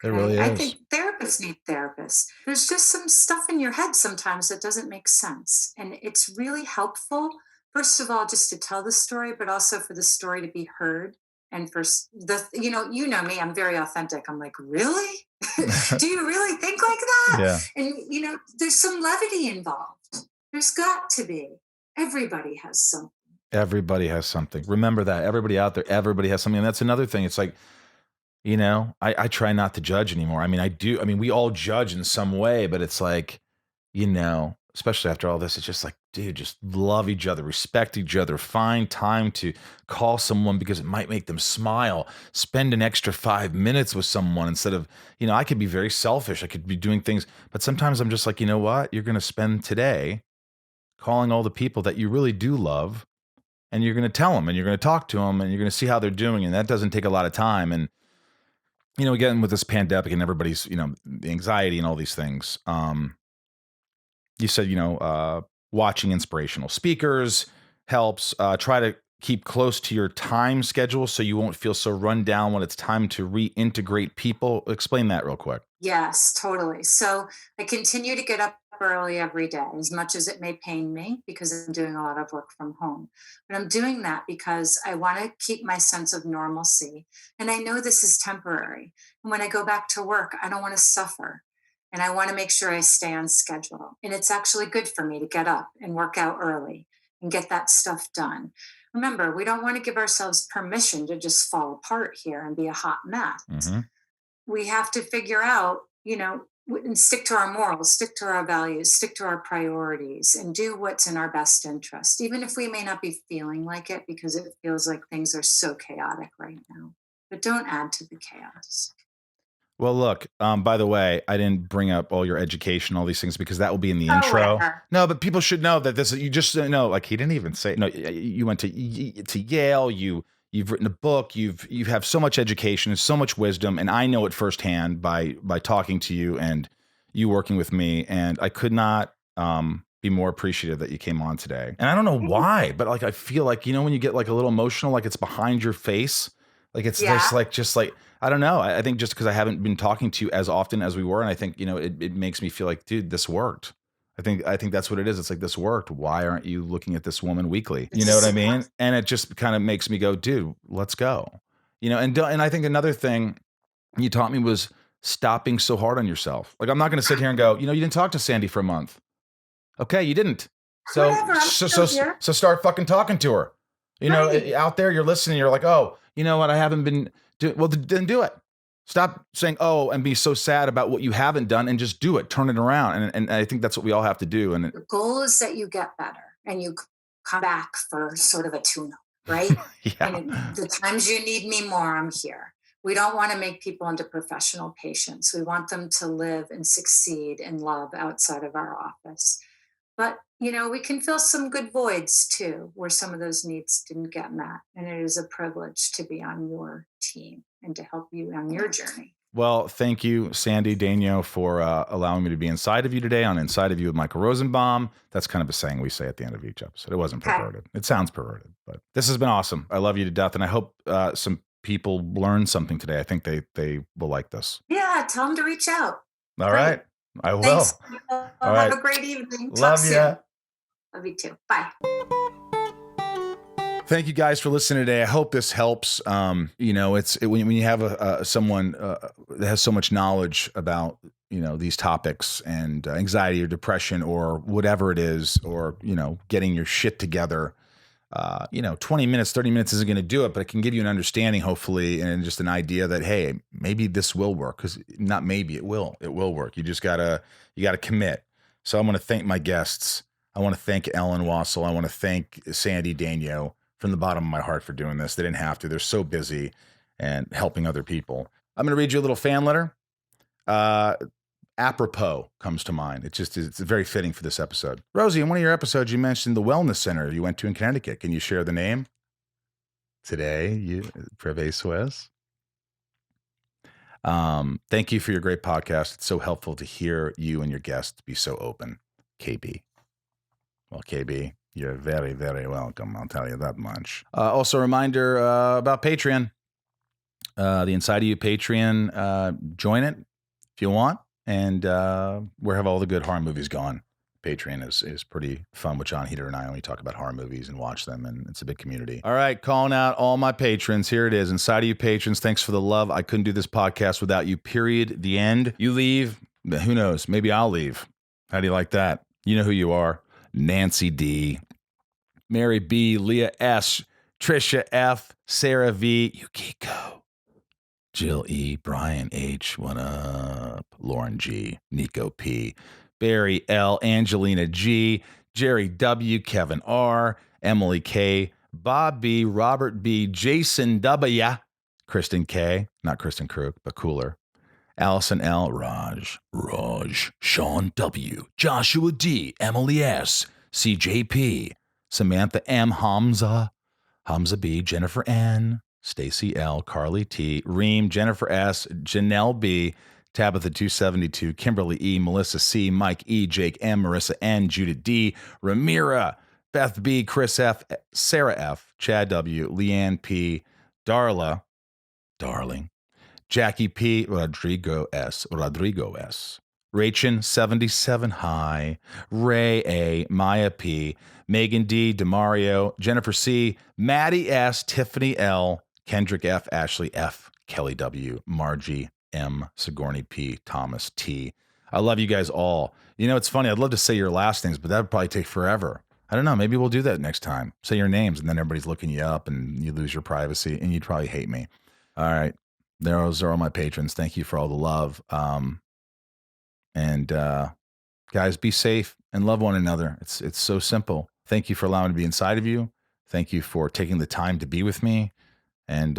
It really Okay. I is. think therapists need therapists. There's just some stuff in your head sometimes that doesn't make sense. And it's really helpful, first of all, just to tell the story, but also for the story to be heard. And for you know me, I'm very authentic. I'm like, really? Do you really think like that? Yeah. And, there's some levity involved. There's got to be. Everybody has something. Everybody has something. Remember that. Everybody out there, everybody has something. And that's another thing. It's like, I try not to judge anymore. I mean, I do. I mean, we all judge in some way, but it's like, especially after all this, it's just like, dude, just love each other, respect each other, find time to call someone because it might make them smile. Spend an extra 5 minutes with someone instead of, I could be very selfish. I could be doing things, but sometimes I'm just like, you know what? You're going to spend today calling all the people that you really do love, and you're going to tell them and you're going to talk to them and you're going to see how they're doing. And that doesn't take a lot of time. And, again, with this pandemic and everybody's, the anxiety and all these things, you said, watching inspirational speakers helps. Try to keep close to your time schedule so you won't feel so run down when it's time to reintegrate people. Explain that real quick. Yes, totally. So I continue to get up early every day, as much as it may pain me because I'm doing a lot of work from home. But I'm doing that because I want to keep my sense of normalcy. And I know this is temporary. And when I go back to work, I don't want to suffer. And I want to make sure I stay on schedule. And it's actually good for me to get up and work out early and get that stuff done. Remember, we don't want to give ourselves permission to just fall apart here and be a hot mess. Mm-hmm. We have to figure out, and stick to our morals, stick to our values, stick to our priorities, and do what's in our best interest, even if we may not be feeling like it because it feels like things are so chaotic right now. But don't add to the chaos. Well, look, by the way, I didn't bring up all your education, all these things, because that will be in the intro. No, but people should know that you just know, like he didn't even say, no, you went to Yale, you've written a book, you have so much education and so much wisdom. And I know it firsthand by talking to you and you working with me. And I could not be more appreciative that you came on today. And I don't know why, but like, I feel like, when you get like a little emotional, like it's behind your face, like it's just like, I don't know. I think just because I haven't been talking to you as often as we were. And I think, it makes me feel like, dude, this worked. I think that's what it is. It's like, this worked. Why aren't you looking at this woman weekly? You know what I mean? And it just kind of makes me go, dude, let's go. And I think another thing you taught me was stop being so hard on yourself. Like, I'm not going to sit here and go, you didn't talk to Sandy for a month. Okay, you didn't. So Whatever, I'm still here. so start fucking talking to her. Right. Out there, you're listening. You're like, oh, you know what? I haven't been doing. Well, then do it. Stop saying, oh, and be so sad about what you haven't done, and just do it. Turn it around. And I think that's what we all have to do. And The goal is that you get better and you come back for sort of a tune-up, right? yeah, And the times you need me more, I'm here. We don't want to make people into professional patients. We want them to live and succeed in love outside of our office. But, we can fill some good voids too, where some of those needs didn't get met. And it is a privilege to be on your team and to help you on your journey. Well, thank you, Sandy Daignault, for allowing me to be inside of you today on Inside of You with Michael Rosenbaum. That's kind of a saying we say at the end of each episode. It wasn't perverted. It sounds perverted, but this has been awesome. I love you to death, and I hope some people learned something today. I think they will like this. Yeah, tell them to reach out. All right. I will. Thanks. All Have right. a great evening. Talk Love soon. ya. Love you too. Bye. Thank you guys for listening today. I hope this helps. When you have someone that has so much knowledge about these topics and anxiety or depression or whatever it is, or getting your shit together. 20 minutes, 30 minutes isn't going to do it, but it can give you an understanding, hopefully, and just an idea that, hey, maybe this will work. Because not maybe, it will work. You just gotta commit. So I want to thank my guests. I want to thank Ellen Wasyl. I want to thank Sandy Daignault from the bottom of my heart for doing this. They didn't have to. They're so busy and helping other people. I'm going to read you a little fan letter. Apropos comes to mind. It's very fitting for this episode. Rosie, in one of your episodes, you mentioned the wellness center you went to in Connecticut. Can you share the name? Today, Privé Suisse. Thank you for your great podcast. It's so helpful to hear you and your guests be so open. KB. Well, KB, you're very, very welcome. I'll tell you that much. Also, a reminder about Patreon. The Inside of You Patreon. Join it if you want. And where have all the good horror movies gone? Patreon is pretty fun with John Heater and I only talk about horror movies and watch them, and it's a big community. All right, calling out all my patrons. Here it is. Inside of You patrons, thanks for the love. I couldn't do this podcast without you, period. The end. You leave, who knows? Maybe I'll leave. How do you like that? You know who you are. Nancy D, Mary B, Leah S, Trisha F, Sarah V, Yukiko, Jill E, Brian H, what up? Lauren G, Nico P, Barry L, Angelina G, Jerry W, Kevin R, Emily K, Bob B, Robert B, Jason W, Kristen K, not Kristen Krug, but cooler, Allison L, Raj, Sean W, Joshua D, Emily S, CJP, Samantha M, Hamza B, Jennifer N, Stacy L, Carly T, Reem, Jennifer S, Janelle B, Tabitha 272, Kimberly E, Melissa C, Mike E, Jake M, Marissa N, Judith D, Ramira, Beth B, Chris F, Sarah F, Chad W, Leanne P, Darla, Darling, Jackie P, Rodrigo S, Rachin 77 High, Ray A, Maya P, Megan D, Demario, Jennifer C, Maddie S, Tiffany L, Kendrick F, Ashley F, Kelly W, Margie M, Sigourney P, Thomas T. I love you guys all. It's funny. I'd love to say your last names, but that would probably take forever. I don't know. Maybe we'll do that next time. Say your names, and then everybody's looking you up, and you lose your privacy, and you'd probably hate me. All right. Those are all my patrons. Thank you for all the love. And guys, be safe and love one another. It's so simple. Thank you for allowing me to be inside of you. Thank you for taking the time to be with me. And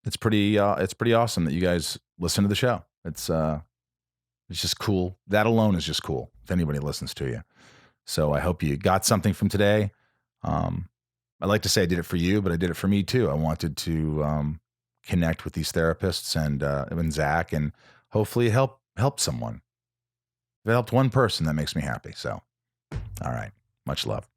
it's pretty awesome that you guys listen to the show. It's just cool. That alone is just cool if anybody listens to you. So I hope you got something from today. I like to say I did it for you, but I did it for me too. I wanted to connect with these therapists and Zach, and hopefully help someone. If it helped one person, that makes me happy. So, all right. Much love.